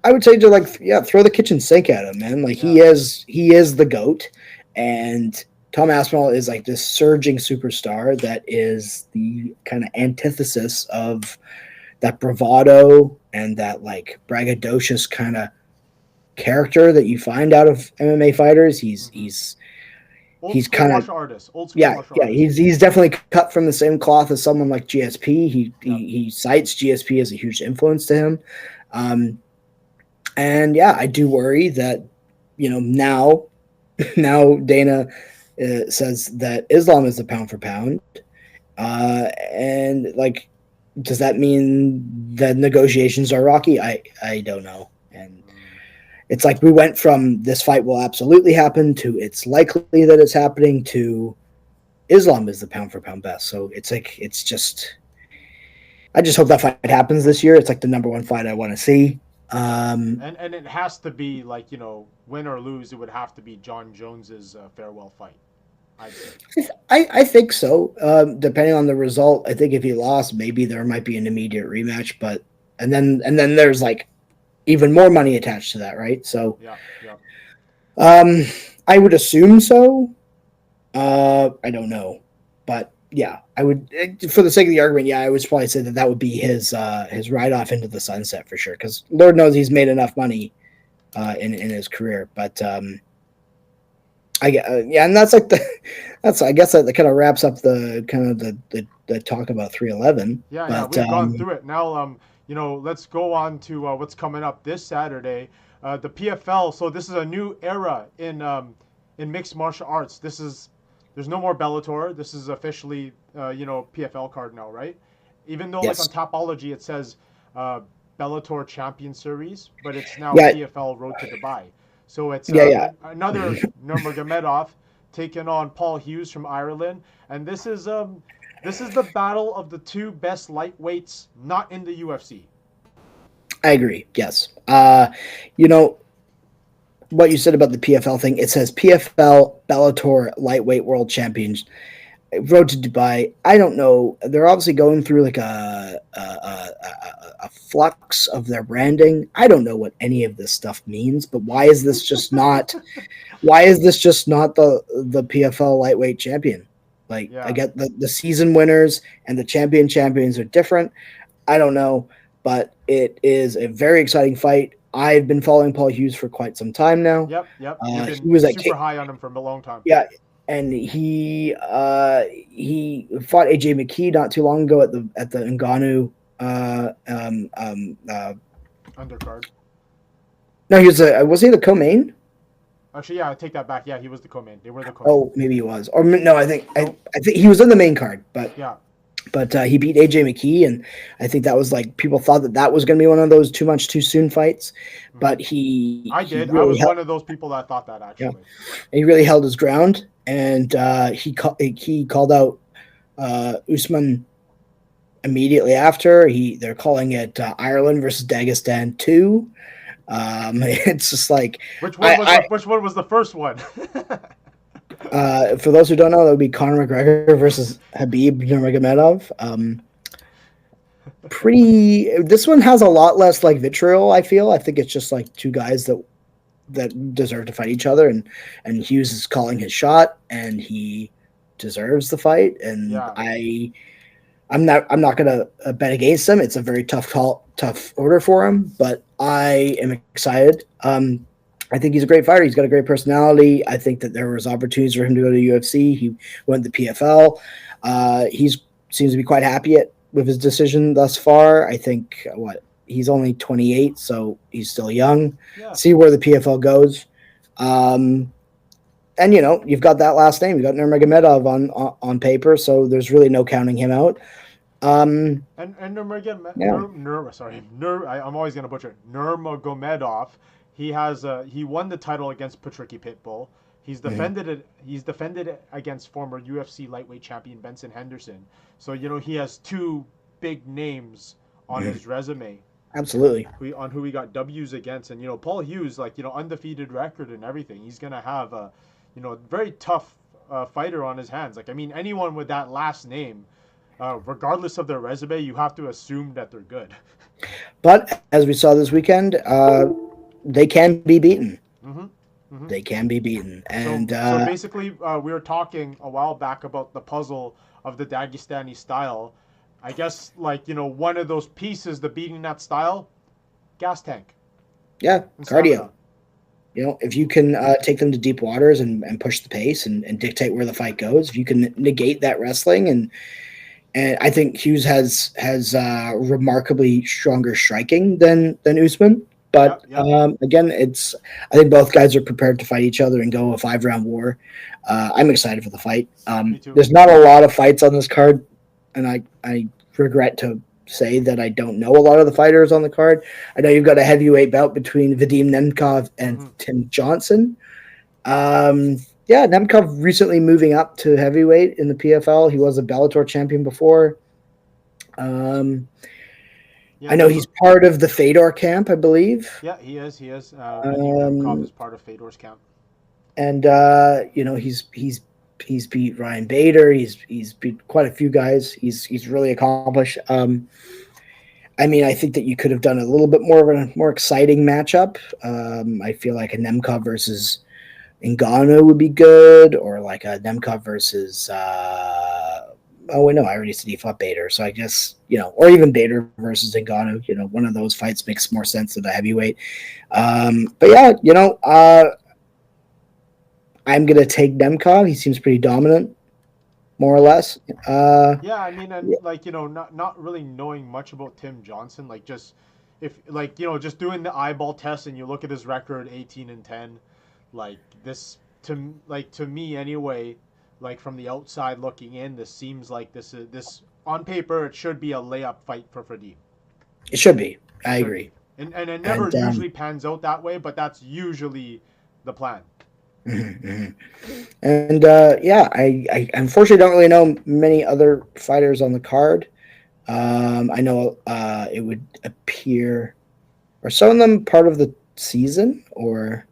I would say to throw the kitchen sink at him, man. Like, he is the GOAT, and Tom Aspinall is like this surging superstar that is the kind of antithesis of that bravado and that like braggadocious kind of character that you find out of MMA fighters. He's kind of artist. He's definitely cut from the same cloth as someone like GSP. He cites GSP as a huge influence to him. I do worry that now Dana says that Islam is the pound for pound, and like, does that mean that negotiations are rocky? I don't know. And it's like we went from this fight will absolutely happen to it's likely that it's happening to Islam is the pound for pound best. So it's like, I just hope that fight happens this year. It's like the number one fight I want to see. And it has to be like, win or lose, it would have to be John Jones's farewell fight. I think so. Depending on the result, I think if he lost, maybe there might be an immediate rematch. But and then there's like even more money attached to that, right? So, I would assume so. I don't know, but yeah, I would, for the sake of the argument, I would probably say that would be his ride off into the sunset for sure. Because Lord knows he's made enough money in his career, but Yeah, and that's like I guess that kind of wraps up the talk about 311. Yeah, we've gone through it. Now, let's go on to what's coming up this Saturday. The PFL. So this is a new era in mixed martial arts. There's no more Bellator. This is officially PFL card now, right? Even though Yes. like on Topology it says Bellator Champion Series, but it's now Yeah. PFL Road to Dubai. So it's another Nurmagomedov taking on Paul Hughes from Ireland, and this is the battle of the two best lightweights not in the UFC. I agree. Yes. What you said about the PFL thing, it says PFL Bellator Lightweight World Champions Road to Dubai. I don't know. They're obviously going through like a flux of their branding. I don't know what any of this stuff means, but why is this just not the PFL lightweight champion? Like, I get the season winners and the champions are different. I don't know, but it is a very exciting fight. I've been following Paul Hughes for quite some time now. Yep. You've been he was super high on him for a long time. Yeah, and he fought AJ McKee not too long ago at the Ngannou undercard. No, was he the co-main? Actually, yeah, I take that back. Yeah, he was the co-main. They were the co-main. Oh, maybe he was. Or no, I think he was in the main card, but yeah. But he beat AJ McKee, and I think that was like people thought that was going to be one of those too much too soon fights. But I was one of those people that thought that actually. Yeah. He really held his ground, and he called out Usman immediately after. They're calling it Ireland versus Dagestan 2. It's just like which one was the first one? For those who don't know, that would be Conor McGregor versus Khabib Nurmagomedov. This one has a lot less like vitriol. I think it's just like two guys that deserve to fight each other, and Hughes is calling his shot, and he deserves the fight. And yeah. I'm not gonna bet against him. It's a very tough order for him, but I am excited. I think he's a great fighter. He's got a great personality. I think that there was opportunities for him to go to UFC. He went to PFL. He seems to be quite happy with his decision thus far. I think he's only 28, so he's still young. Yeah. See where the PFL goes. And you've got that last name. You got Nurmagomedov on paper, so there's really no counting him out. And Nurmagomedov. I'm always gonna butcher it. Nurmagomedov. He won the title against Patricky Pitbull. He's defended it. He's defended it against former UFC lightweight champion Benson Henderson. So he has two big names on his resume. Absolutely. Who he got W's against, and Paul Hughes, undefeated record and everything. He's gonna have a very tough fighter on his hands. Anyone with that last name, regardless of their resume, you have to assume that they're good. But as we saw this weekend, they can be beaten. They can be beaten. And so basically, we were talking a while back about the puzzle of the Dagestani style. I guess, one of those pieces, the beating that style, gas tank. Yeah, cardio. If you can take them to deep waters and push the pace and dictate where the fight goes, if you can negate that wrestling, and I think Hughes has remarkably stronger striking than Usman. But again, I think both guys are prepared to fight each other and go a 5-round war. I'm excited for the fight. There's not a lot of fights on this card, and I regret to say that I don't know a lot of the fighters on the card. I know you've got a heavyweight bout between Vadim Nemkov and Tim Johnson. Nemkov recently moving up to heavyweight in the PFL. He was a Bellator champion before. I know he's part of the Fedor camp, I believe. Yeah, he is. Nemkov is part of Fedor's camp. And he's beat Ryan Bader. He's beat quite a few guys. He's really accomplished. I think that you could have done a little bit more of a more exciting matchup. I feel like a Nemkov versus Ngannou would be good, or like a Nemkov versus I already said he fought Bader, so I guess or even Bader versus Ngannou. One of those fights makes more sense than a heavyweight. But yeah, I'm gonna take Nemkov. He seems pretty dominant, more or less. Yeah, I mean, and like not really knowing much about Tim Johnson, like just if like just doing the eyeball test and you look at his record, 18-10, like this to me anyway, like from the outside looking in, this seems like this on paper it should be a layup fight for Freddie. It should be. I agree. And it never usually pans out that way, but that's usually the plan. And I unfortunately don't really know many other fighters on the card. I know it would appear, are some of them part of the season or?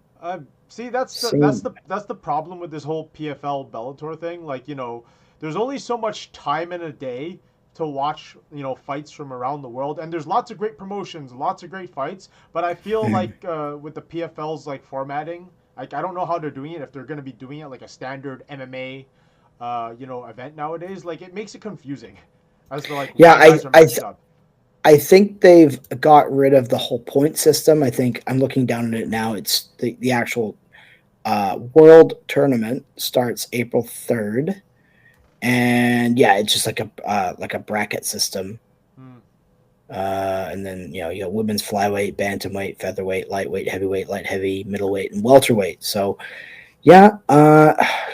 See, that's the problem with this whole PFL Bellator thing. Like there's only so much time in a day to watch fights from around the world, and there's lots of great promotions, lots of great fights. But I feel like with the PFL's like formatting. Like I don't know how they're doing it, if they're going to be doing it like a standard MMA, event nowadays. Like it makes it confusing as to like I think they've got rid of the whole point system. I think I'm looking down at it now. It's the actual world tournament starts April 3rd, and it's just like a bracket system. And then you got women's flyweight, bantamweight, featherweight, lightweight, heavyweight, light heavy, middleweight, and welterweight. So I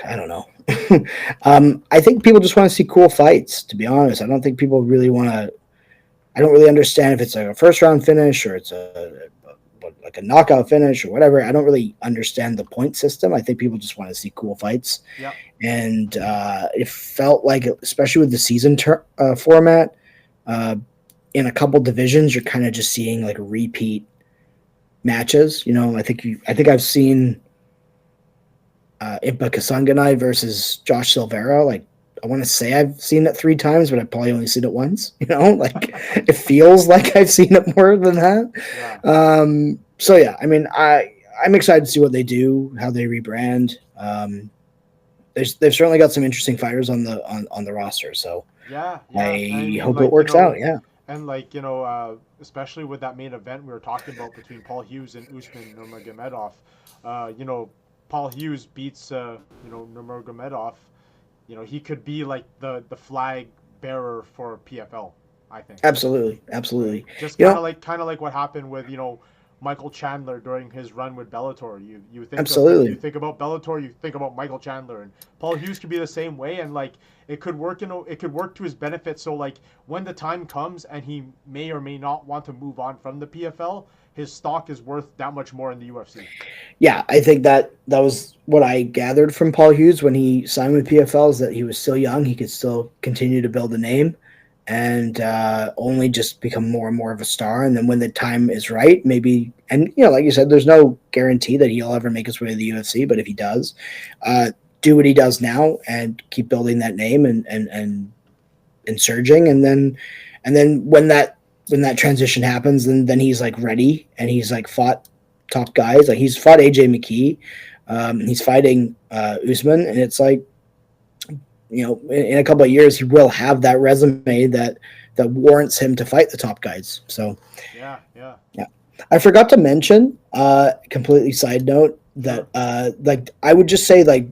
don't know. I think people just want to see cool fights, to be honest. I don't think people really want to. I don't really understand if it's like a first round finish or it's like a knockout finish or whatever. I don't really understand the point system. I think people just want to see cool fights. Yep. And it felt like, especially with the season format, in a couple divisions, you're kind of just seeing like repeat matches. I think I've seen Impa Kasanganay versus Josh Silveira. Like I want to say I've seen it 3 times, but I've probably only seen it once. Like it feels like I've seen it more than that. Yeah. So yeah, I mean, I'm excited to see what they do, how they rebrand. They've certainly got some interesting fighters on the roster. So I hope it works out. Yeah. And especially with that main event we were talking about between Paul Hughes and Usman Nurmagomedov, Paul Hughes beats Nurmagomedov. He could be like the flag bearer for PFL. I think absolutely. Just kind of like what happened with Michael Chandler during his run with Bellator. You think absolutely. You think about Bellator, you think about Michael Chandler, and Paul Hughes could be the same way, and like it could work. It could work to his benefit. So like when the time comes and he may or may not want to move on from the PFL, his stock is worth that much more in the UFC. Yeah, I think that was what I gathered from Paul Hughes when he signed with PFL, is that he was still young. He could still continue to build a name and only just become more and more of a star. And then when the time is right, maybe, and like you said, there's no guarantee that he'll ever make his way to the UFC, but if he does, do what he does now and keep building that name and surging. And then when that transition happens, then he's like ready, and he's like fought top guys. Like he's fought AJ McKee. He's fighting Usman, and it's like, in a couple of years, he will have that resume that warrants him to fight the top guys. So, yeah. I forgot to mention, completely side note, that I would just say, like,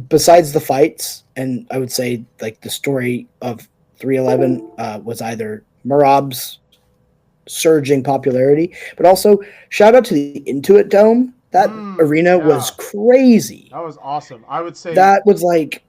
besides the fights, and I would say like the story of 311 was either Merab's surging popularity, but also shout out to the Intuit Dome. That arena was crazy. That was awesome. I would say that was like,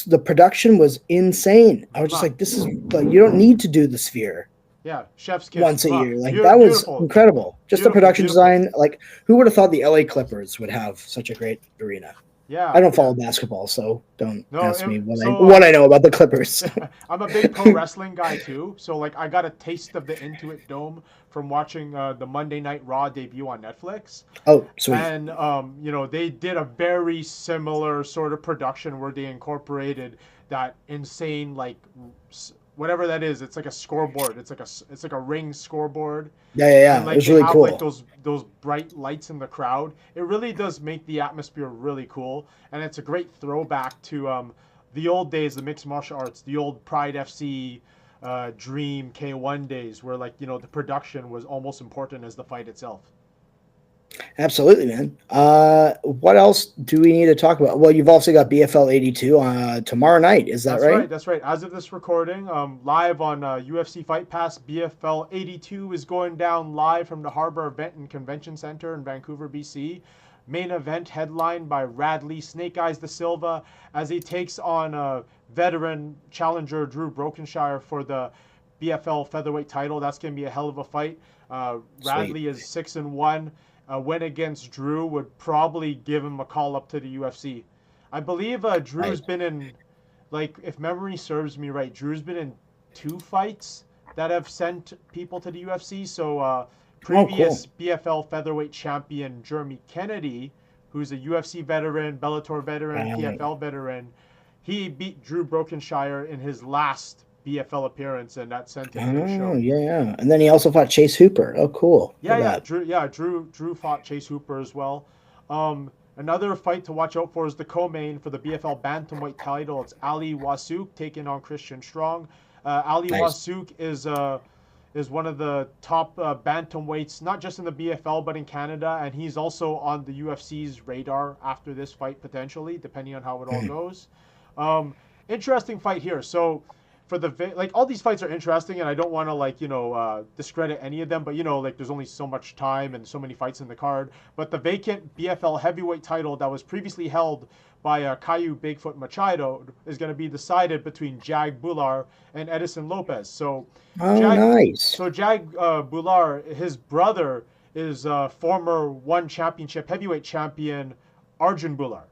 the production was insane. I was just like, this is like, you don't need to do the Sphere. Yeah, chef's kiss. Once a year. Like that was incredible. Just the production design. Like who would have thought the LA Clippers would have such a great arena? Yeah. I don't follow basketball, so don't ask me what I know about the Clippers. I'm a big pro wrestling guy too, so like I got a taste of the Intuit Dome from watching the Monday Night Raw debut on Netflix. Oh, sweet. And they did a very similar sort of production where they incorporated that insane like whatever that is. It's like a scoreboard. It's like a ring scoreboard. Yeah. And, like, it was really cool. Like those bright lights in the crowd. It really does make the atmosphere really cool, and it's a great throwback to the old days, the mixed martial arts, the old Pride FC, Dream K1 days, where like the production was almost important as the fight itself. Absolutely, man. What else do we need to talk about? Well, you've also got BFL 82 tomorrow night. Is that That's right? right. That's right. As of this recording, live on UFC Fight Pass, BFL 82 is going down live from the Harbor Event and Convention Center in Vancouver, BC. Main event headlined by Radley Snake Eyes da Silva as he takes on veteran challenger Drew Brokenshire for the BFL featherweight title. That's going to be a hell of a fight. Radley is 6-1. A win against Drew would probably give him a call up to the UFC. I believe Drew's been in, like, if memory serves me right, Drew's been in 2 fights that have sent people to the UFC. So previous BFL featherweight champion Jeremy Kennedy, who's a UFC veteran, Bellator veteran, PFL veteran, he beat Drew Brokenshire in his last BFL appearance, and that sent him to the show. Yeah. And then he also fought Chase Hooper. Oh, cool. Drew fought Chase Hooper as well. Another fight to watch out for is the co-main for the BFL bantamweight title. It's Ali Wasuk taking on Christian Strong. Ali Wasuk is one of the top bantamweights, not just in the BFL but in Canada, and he's also on the UFC's radar after this fight potentially, depending on how it all goes. Interesting fight here. So for all these fights are interesting, and I don't want to discredit any of them, but there's only so much time and so many fights in the card. But the vacant BFL heavyweight title that was previously held by Caio Bigfoot Machado is going to be decided between Jag Bular and Edison Lopez. So Jag Bular, his brother is former one championship heavyweight champion Arjun Bular.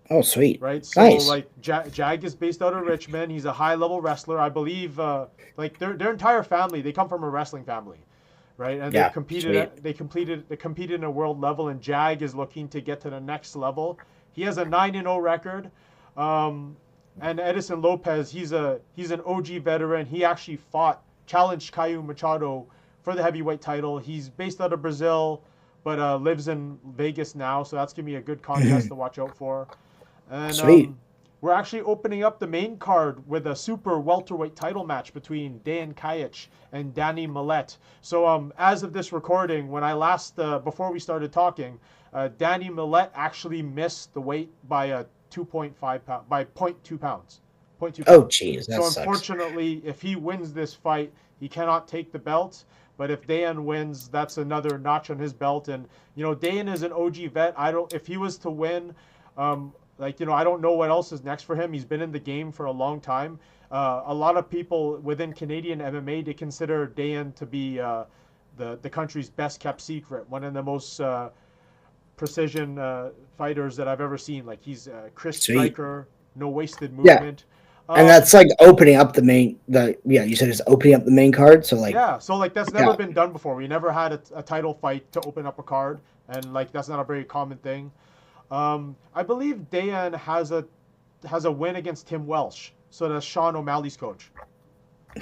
Oh, sweet. Right? So, Jag is based out of Richmond. He's a high-level wrestler. I believe, their entire family, they come from a wrestling family, right? And they competed in a world level, and Jag is looking to get to the next level. He has a 9-0 record. And Edison Lopez, he's an OG veteran. He actually challenged Caio Machado for the heavyweight title. He's based out of Brazil, but lives in Vegas now, so that's going to be a good contest to watch out for. And we're actually opening up the main card with a super welterweight title match between Dejan Kajic and Danny Millette. So as of this recording, when I before we started talking, Danny Millette actually missed the weight by 2.2 pounds. 0.2 pounds. Oh, jeez. So unfortunately, if he wins this fight, he cannot take the belt. But if Dejan wins, that's another notch on his belt. And Dejan is an OG vet. If he was to win, I don't know what else is next for him. He's been in the game for a long time. A lot of people within Canadian MMA, they consider Dejan to be the country's best kept secret, one of the most precision fighters that I've ever seen. Like, he's a crisp striker, no wasted movement. And that's opening up you said it's opening up the main card. So that's never been done before. We never had a title fight to open up a card, and that's not a very common thing. I believe Dejan has a win against Tim Welsh. So that's Sean O'Malley's coach.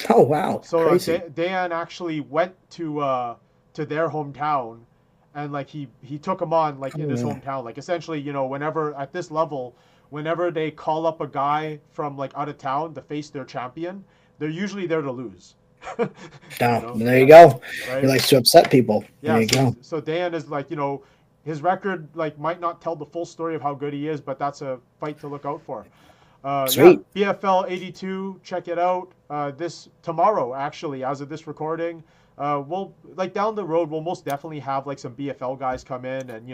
Oh, wow. So Dejan actually went to their hometown, and he took him on in his hometown. Essentially, whenever at this level, whenever they call up a guy from out of town to face their champion, they're usually there to lose. There you go. Right? He likes to upset people. Yeah, there you go. So Dan is his record might not tell the full story of how good he is, but that's a fight to look out for. Sweet. BFL 82, check it out. This tomorrow, actually, as of this recording. We'll down the road, we'll most definitely have some BFL guys come in, and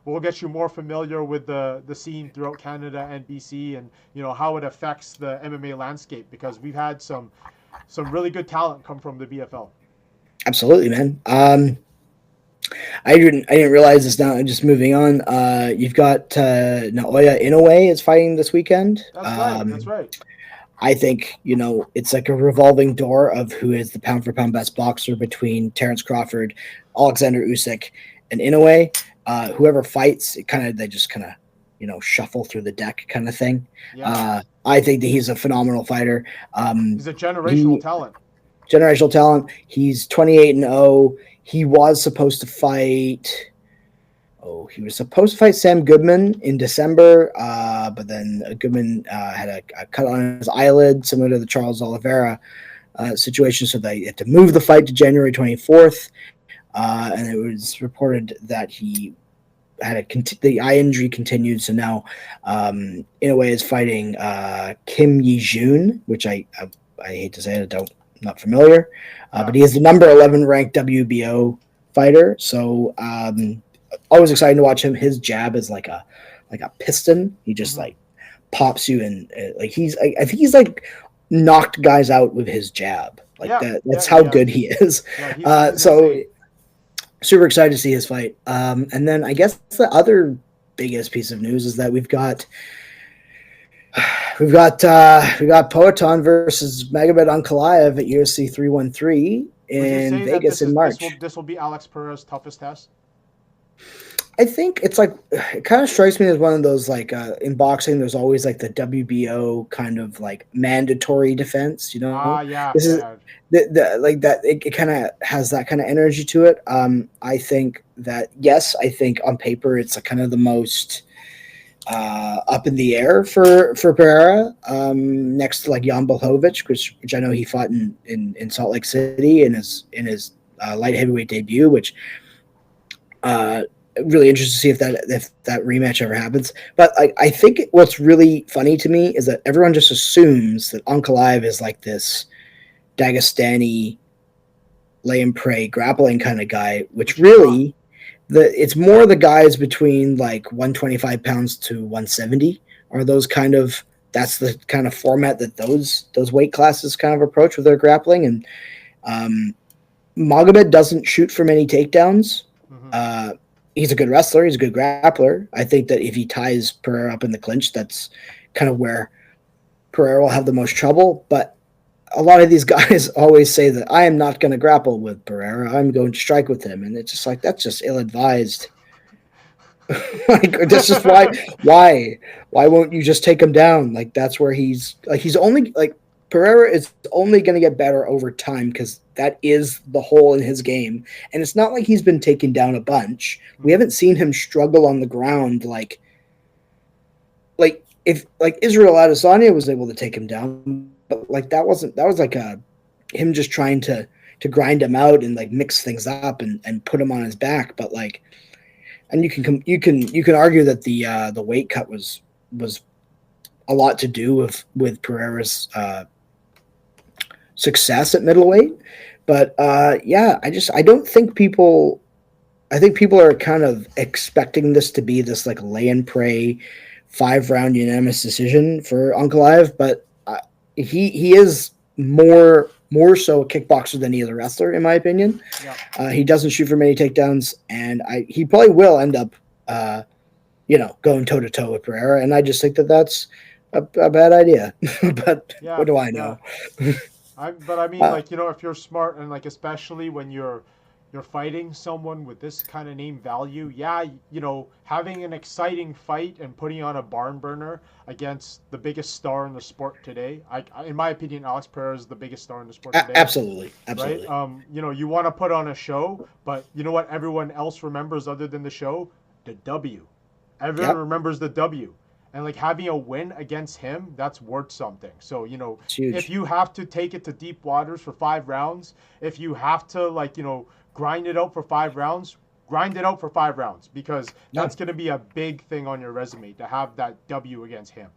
we'll get you more familiar with the scene throughout Canada and BC, and how it affects the MMA landscape, because we've had some really good talent come from the BFL. Absolutely, man. I didn't realize this now. I'm just moving on. You've got Naoya Inoue is fighting this weekend. That's right. I think, it's like a revolving door of who is the pound for pound best boxer between Terrence Crawford, Alexander Usyk, and Inoue. Whoever fights, they just shuffle through the deck kind of thing. Yeah. I think that he's a phenomenal fighter. He's a generational talent. Generational talent. He's 28-0. He was supposed to fight. He was supposed to fight Sam Goodman in December, but then Goodman had a cut on his eyelid, similar to the Charles Oliveira situation, so they had to move the fight to January 24th, and it was reported that he the eye injury continued, so now Inoue is fighting Kim Yi-jun, which I hate to say it, I'm not familiar, but he is the number 11 ranked WBO fighter. So always excited to watch him. His jab is like a piston. He just like pops you, and like I think he's like knocked guys out with his jab. Like that's how good he is. Yeah, so insane. Super excited to see his fight. And then I guess the other biggest piece of news is that we've got Poatan versus Magomed Ankalaev at UFC 313 in Vegas in March. This will be Alex Pereira's toughest test. I think it's like, it kind of strikes me as one of those, like in boxing, there's always like the WBO kind of like mandatory defense, you know? This is like that. It kind of has that kind of energy to it. I think that, yes, I think on paper it's a kind of the most up in the air for Pereira, next to like Jan Blachowicz, which I know he fought in Salt Lake City in his light heavyweight debut, which really interested to see if that rematch ever happens. But I think what's really funny to me is that everyone just assumes that Ankalaev is like this Dagestani lay and pray grappling kind of guy, which really it's more the guys between like 125 pounds to 170 are those kind of, that's the kind of format that those weight classes kind of approach with their grappling. And Magomed doesn't shoot for many takedowns. He's a good wrestler. He's a good grappler. I think that if he ties Pereira up in the clinch, that's kind of where Pereira will have the most trouble. But a lot of these guys always say that I am not going to grapple with Pereira. I'm going to strike with him. And it's just like, that's just ill-advised. Like, that's just why won't you just take him down? Like, that's where he's only like, Pereira is only going to get better over time because that is the hole in his game. And it's not like he's been taken down a bunch. We haven't seen him struggle on the ground like if like Israel Adesanya was able to take him down, but like that was like him just trying to grind him out and like mix things up and put him on his back. But like, and you can argue that the weight cut was a lot to do with Pereira's success at middleweight. But I think people are kind of expecting this to be this like lay and pray 5-round unanimous decision for Ankalaev, but he is more so a kickboxer than any other wrestler, in my opinion. He doesn't shoot for many takedowns, and he probably will end up going toe to toe with Pereira, and I just think that that's a bad idea. But what do I know? But I mean, like, if you're smart and like, especially when you're fighting someone with this kind of name value, having an exciting fight and putting on a barn burner against the biggest star in the sport today. In my opinion, Alex Pereira is the biggest star in the sport today. Absolutely. Right? You want to put on a show, but you know what everyone else remembers other than the show? The W. Everyone remembers the W. And like having a win against him, that's worth something. So, if you have to take it to deep waters for 5 rounds, if you have to grind it out for 5 rounds, grind it out for 5 rounds, because that's going to be a big thing on your resume to have that W against him.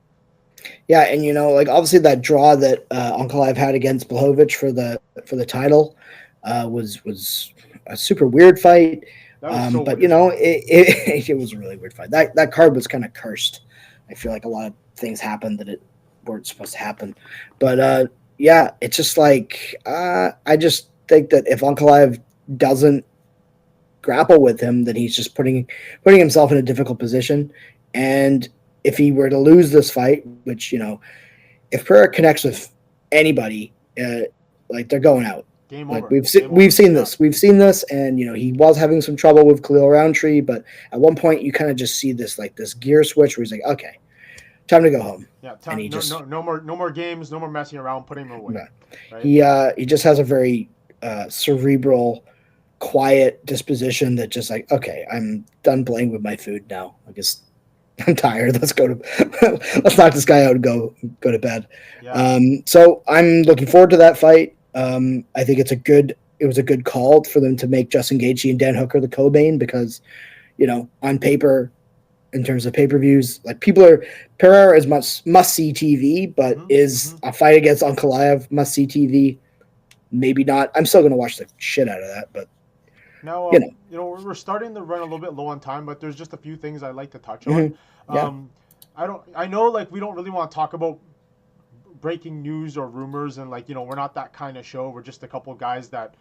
Yeah, and obviously that draw that Ankalaev had against Blachowicz for the title was a super weird fight. But weird. It was a really weird fight. That card was kind of cursed. I feel like a lot of things happened that weren't supposed to happen. But it's just like I just think that if Ankalaev doesn't grapple with him, then he's just putting himself in a difficult position. And if he were to lose this fight, which if Pereira connects with anybody, like they're going out. Game like over. We've seen this, and he was having some trouble with Khalil Roundtree, but at one point you kind of just see this gear switch where he's like, okay, time to go home. Yeah, no more games, no more messing around, putting him away. Yeah. Right? He just has a very cerebral, quiet disposition that just like, okay, I'm done playing with my food now. I guess I'm tired. Let's knock this guy out and go to bed. Yeah. So I'm looking forward to that fight. I think it was a good call for them to make Justin Gaethje and Dan Hooker the co-main because, on paper, in terms of pay-per-views, like Pereira is must-see TV, but is a fight against Ankalaev must-see TV? Maybe not. I'm still going to watch the shit out of that, but now, we're starting to run a little bit low on time, but there's just a few things I'd like to touch on. I know, like, we don't really want to talk about breaking news or rumors, and like, we're not that kind of show. We're just a couple guys that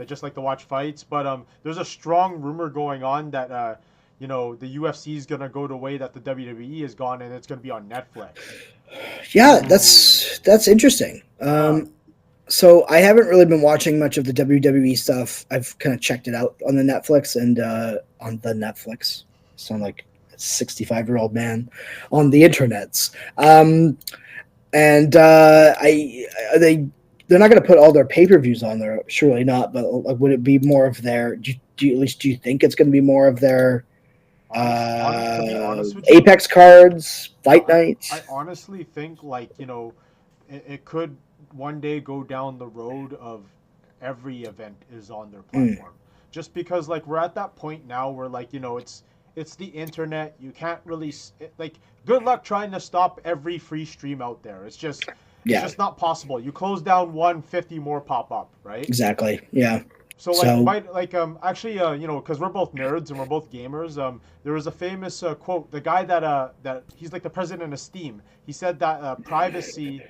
just like to watch fights. But there's a strong rumor going on that the UFC is gonna go the way that the WWE is gone, and it's gonna be on Netflix. Yeah, that's interesting. So I haven't really been watching much of the WWE stuff. I've kind of checked it out on the Netflix and on the Netflix. I sound like a 65-year-old man on the internets. And they're not going to put all their pay-per-views on there, surely not. But would it be more of their? Do you think it's going to be more of their to be honest with you, Apex cards, fight nights? I honestly think, like, it could one day go down the road of every event is on their platform, just because, like, we're at that point now where, like, it's the internet. You can't really, like, good luck trying to stop every free stream out there. It's just not possible. You close down 150 more pop up, right? Exactly. Yeah. So actually, because we're both nerds and we're both gamers. There was a famous quote. The guy that he's like the president of Steam. He said that piracy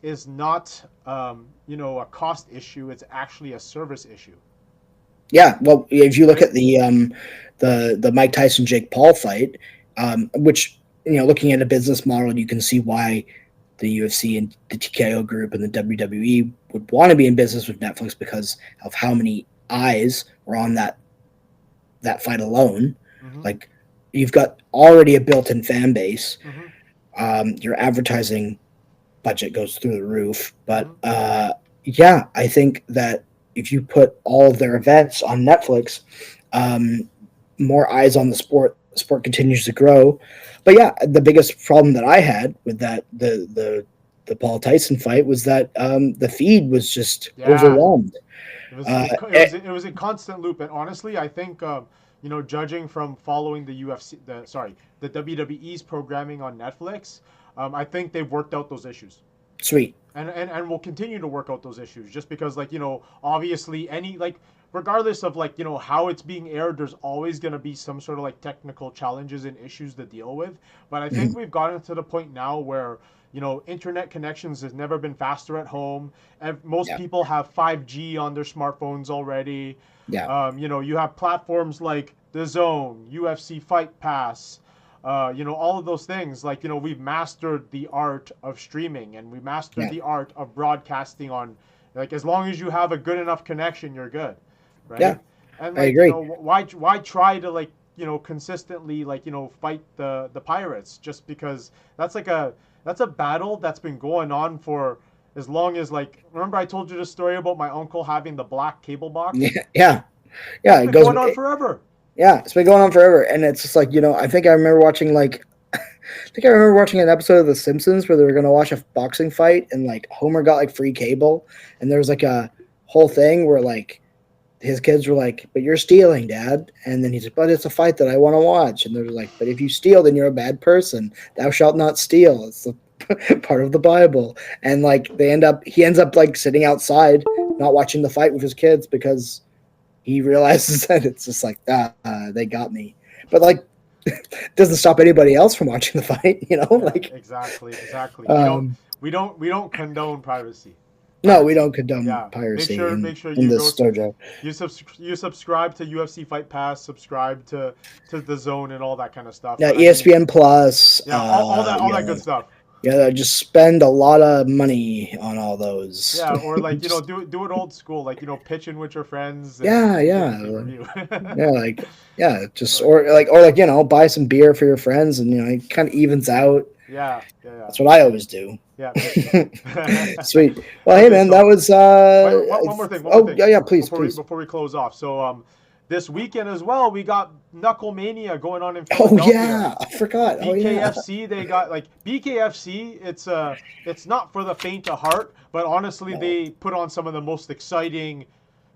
is not a cost issue. It's actually a service issue. Yeah. Well, if you look at the Mike Tyson Jake Paul fight, which looking at a business model, you can see why the UFC and the TKO group and the WWE would want to be in business with Netflix because of how many eyes were on that fight alone. Like, you've got already a built-in fan base. Your advertising budget goes through the roof. But I think that if you put all of their events on Netflix, more eyes on the sport continues to grow. But yeah, the biggest problem that I had with that the Paul Tyson fight was that the feed was just overwhelmed. It was a constant loop, and honestly, I think judging from following the WWE's programming on Netflix, I think they've worked out those issues. Sweet. And we'll continue to work out those issues, just because, like, obviously regardless of, like, how it's being aired, there's always going to be some sort of, like, technical challenges and issues to deal with. But I think we've gotten to the point now where, internet connections has never been faster at home. Most people have 5G on their smartphones already. Yeah. You have platforms like DAZN, UFC Fight Pass, all of those things. Like, we've mastered the art of streaming, and we mastered the art of broadcasting on, like, as long as you have a good enough connection, you're good. Right? Yeah, and, I like, agree. Why try to, like, consistently, like, fight the pirates, just because that's a battle that's been going on for as long as, like, remember I told you the story about my uncle having the black cable box? Yeah. It's been going on forever. Yeah, it's been going on forever, and it's just like, I think I remember watching an episode of The Simpsons where they were going to watch a boxing fight, and, like, Homer got, like, free cable, and there was, like, a whole thing where, like, his kids were like, "But you're stealing, Dad." And then he's like, "But it's a fight that I want to watch." And they're like, "But if you steal, then you're a bad person. Thou shalt not steal. It's the part of the Bible." And, like, he ends up like sitting outside, not watching the fight with his kids because he realizes that it's just like, they got me. But, like, doesn't stop anybody else from watching the fight, like. Exactly. We don't condone piracy. No, we don't condone piracy. Make sure in this dojo. You subscribe to UFC Fight Pass, subscribe to DAZN and all that kind of stuff. Yeah, ESPN Plus. Yeah, all that good stuff. Yeah, just spend a lot of money on all those. Yeah, or, like, do it old school, like, pitch in with your friends. Yeah. Or buy some beer for your friends, and it kind of evens out. Yeah. That's what I always do. Yeah. Sweet. Well, hey, man, that was. One more thing. Yeah, please. Before we close off, so this weekend as well, we got Knucklemania going on in Philadelphia. Oh yeah, I forgot. BKFC, they got, like, BKFC. It's not for the faint of heart, but honestly, they put on some of the most exciting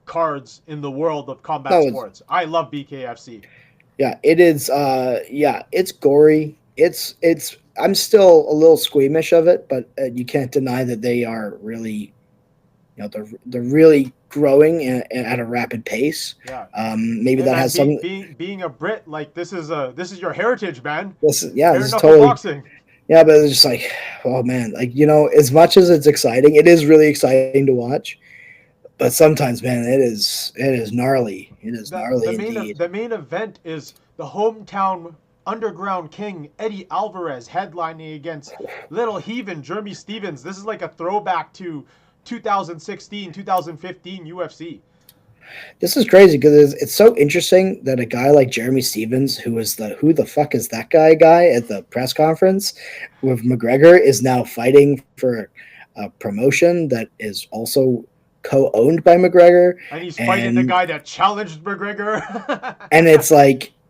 cards in the world of combat No, sports. I love BKFC. Yeah, it is. It's gory. It's. I'm still a little squeamish of it, but you can't deny that they are really, they're really growing at a rapid pace. Yeah. Maybe Hey that man, has some. being a Brit, like this is your heritage, man. This is Bare knuckle totally. boxing. Yeah, but it's just like, oh man, like as much as it's exciting, it is really exciting to watch. But sometimes, man, it is gnarly. It is gnarly indeed. The main event is the hometown underground king Eddie Alvarez headlining against Little Heathen Jeremy Stevens. This is like a throwback to 2016, 2015 UFC. This is crazy because it's so interesting that a guy like Jeremy Stevens, who was the "who the fuck is that guy" at the press conference with McGregor, is now fighting for a promotion that is also co-owned by McGregor, and he's fighting the guy that challenged McGregor. And it's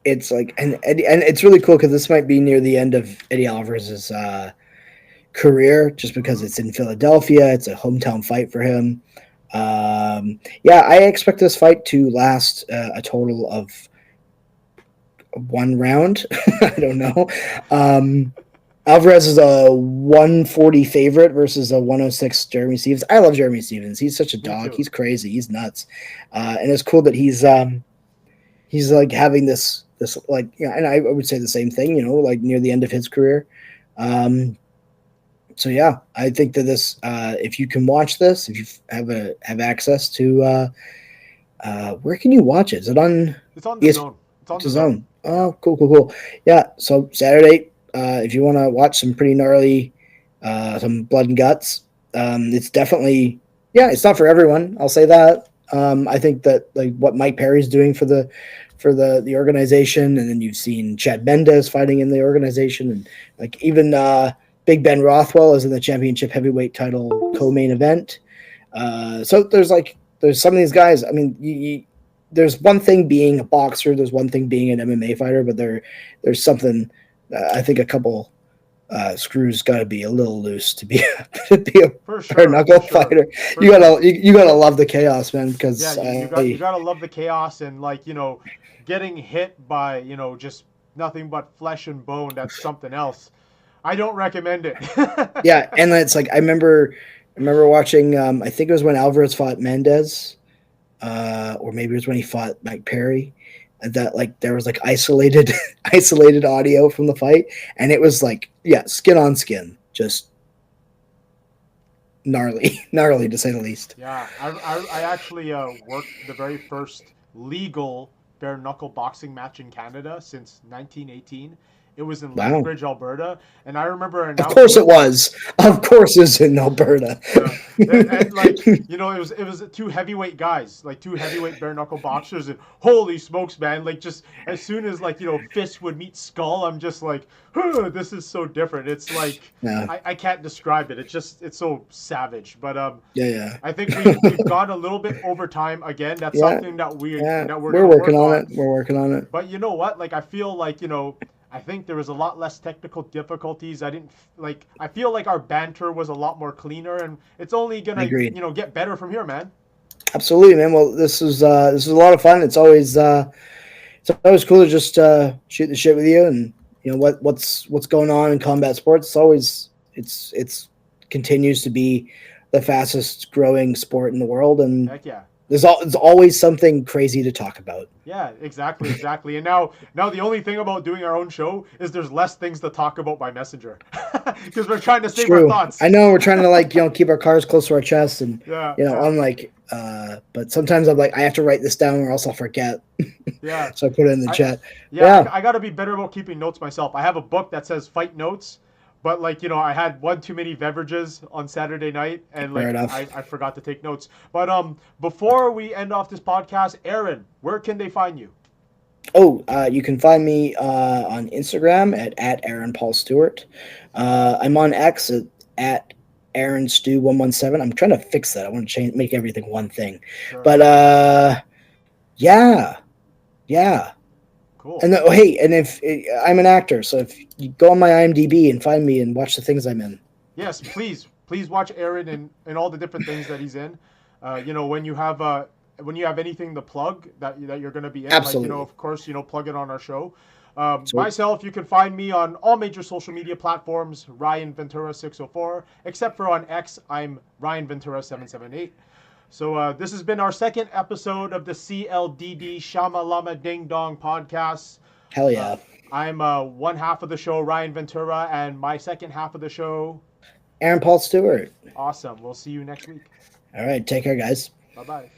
it's really cool because this might be near the end of Eddie Alvarez's career, just because it's in Philadelphia. It's a hometown fight for him. I expect this fight to last a total of one round. I don't know. Alvarez is a 140 favorite versus a 106 Jeremy Stevens. I love Jeremy Stevens. He's such a dog. He's crazy. He's nuts. And it's cool that he's like having this like, and I would say the same thing, like near the end of his career. So yeah, I think that this, if you can watch this, if you have access to, where can you watch it? Is it on? It's on the Zone. It's on the Zone. Oh, cool. Yeah. So Saturday, if you want to watch some pretty gnarly, some blood and guts, it's definitely, it's not for everyone. I'll say that. I think that like what Mike Perry's doing for the organization, and then you've seen Chad Mendes fighting in the organization, and like even Big Ben Rothwell is in the championship heavyweight title co-main event. So there's some of these guys. I mean, there's one thing being a boxer, there's one thing being an MMA fighter, but there's something. I think a couple screws got to be a little loose to be a bare knuckle fighter. You gotta love the chaos, man. Because you gotta love the chaos, and getting hit by just nothing but flesh and bone. That's something else. I don't recommend it. Yeah, and it's like I remember watching. I think it was when Alvarez fought Mendez, or maybe it was when he fought Mike Perry. That like there was like isolated audio from the fight, and it was like skin on skin, just gnarly to say the least. Yeah, I actually worked the very first legal bare knuckle boxing match in Canada since 1918. It was in Lethbridge, Alberta, and I remember. Of course it was. Of course it's in Alberta. And it was two heavyweight guys, like two heavyweight bare knuckle boxers, and holy smokes, man! Like just as soon as fist would meet skull, I'm just like, this is so different. It's like I can't describe it. It's so savage. But I think we've gone a little bit over time again. That's something that we're working on it. We're working on it. But you know what? Like I feel like I think there was a lot less technical difficulties. I feel like our banter was a lot more cleaner, and it's only gonna get better from here, man. Absolutely, man. Well, this is a lot of fun. It's always cool to just shoot the shit with you, and what's going on in combat sports. It's continues to be the fastest growing sport in the world, and heck yeah. There's always something crazy to talk about. Yeah, exactly. And now the only thing about doing our own show is there's less things to talk about by messenger because we're trying to save our thoughts. I know we're trying to keep our cards close to our chest, and I'm like, but sometimes I'm like I have to write this down or else I'll forget. Yeah. So I put it in the chat. I got to be better about keeping notes myself. I have a book that says fight notes. But I had one too many beverages on Saturday night, and I forgot to take notes. But before we end off this podcast, Aaron, where can they find you? Oh, you can find me on Instagram at Aaron Paul Stewart. I'm on X at Aaron Stew 117. I'm trying to fix that. I want to make everything one thing. Sure. But yeah. Cool. And if I'm an actor, so if you go on my IMDb and find me and watch the things I'm in. Yes, please watch Aaron and all the different things that he's in. When you have when you have anything to plug that you're going to be in, Absolutely. like, of course, plug it on our show. Sweet. Myself, you can find me on all major social media platforms, Ryan Ventura 604, except for on X, I'm Ryan Ventura 778. So this has been our second episode of the CLDD Chama Lama Ding Dong podcast. Hell yeah. I'm one half of the show, Ryan Ventura, and my second half of the show, Aaron Paul Stewart. Awesome. We'll see you next week. All right. Take care, guys. Bye-bye.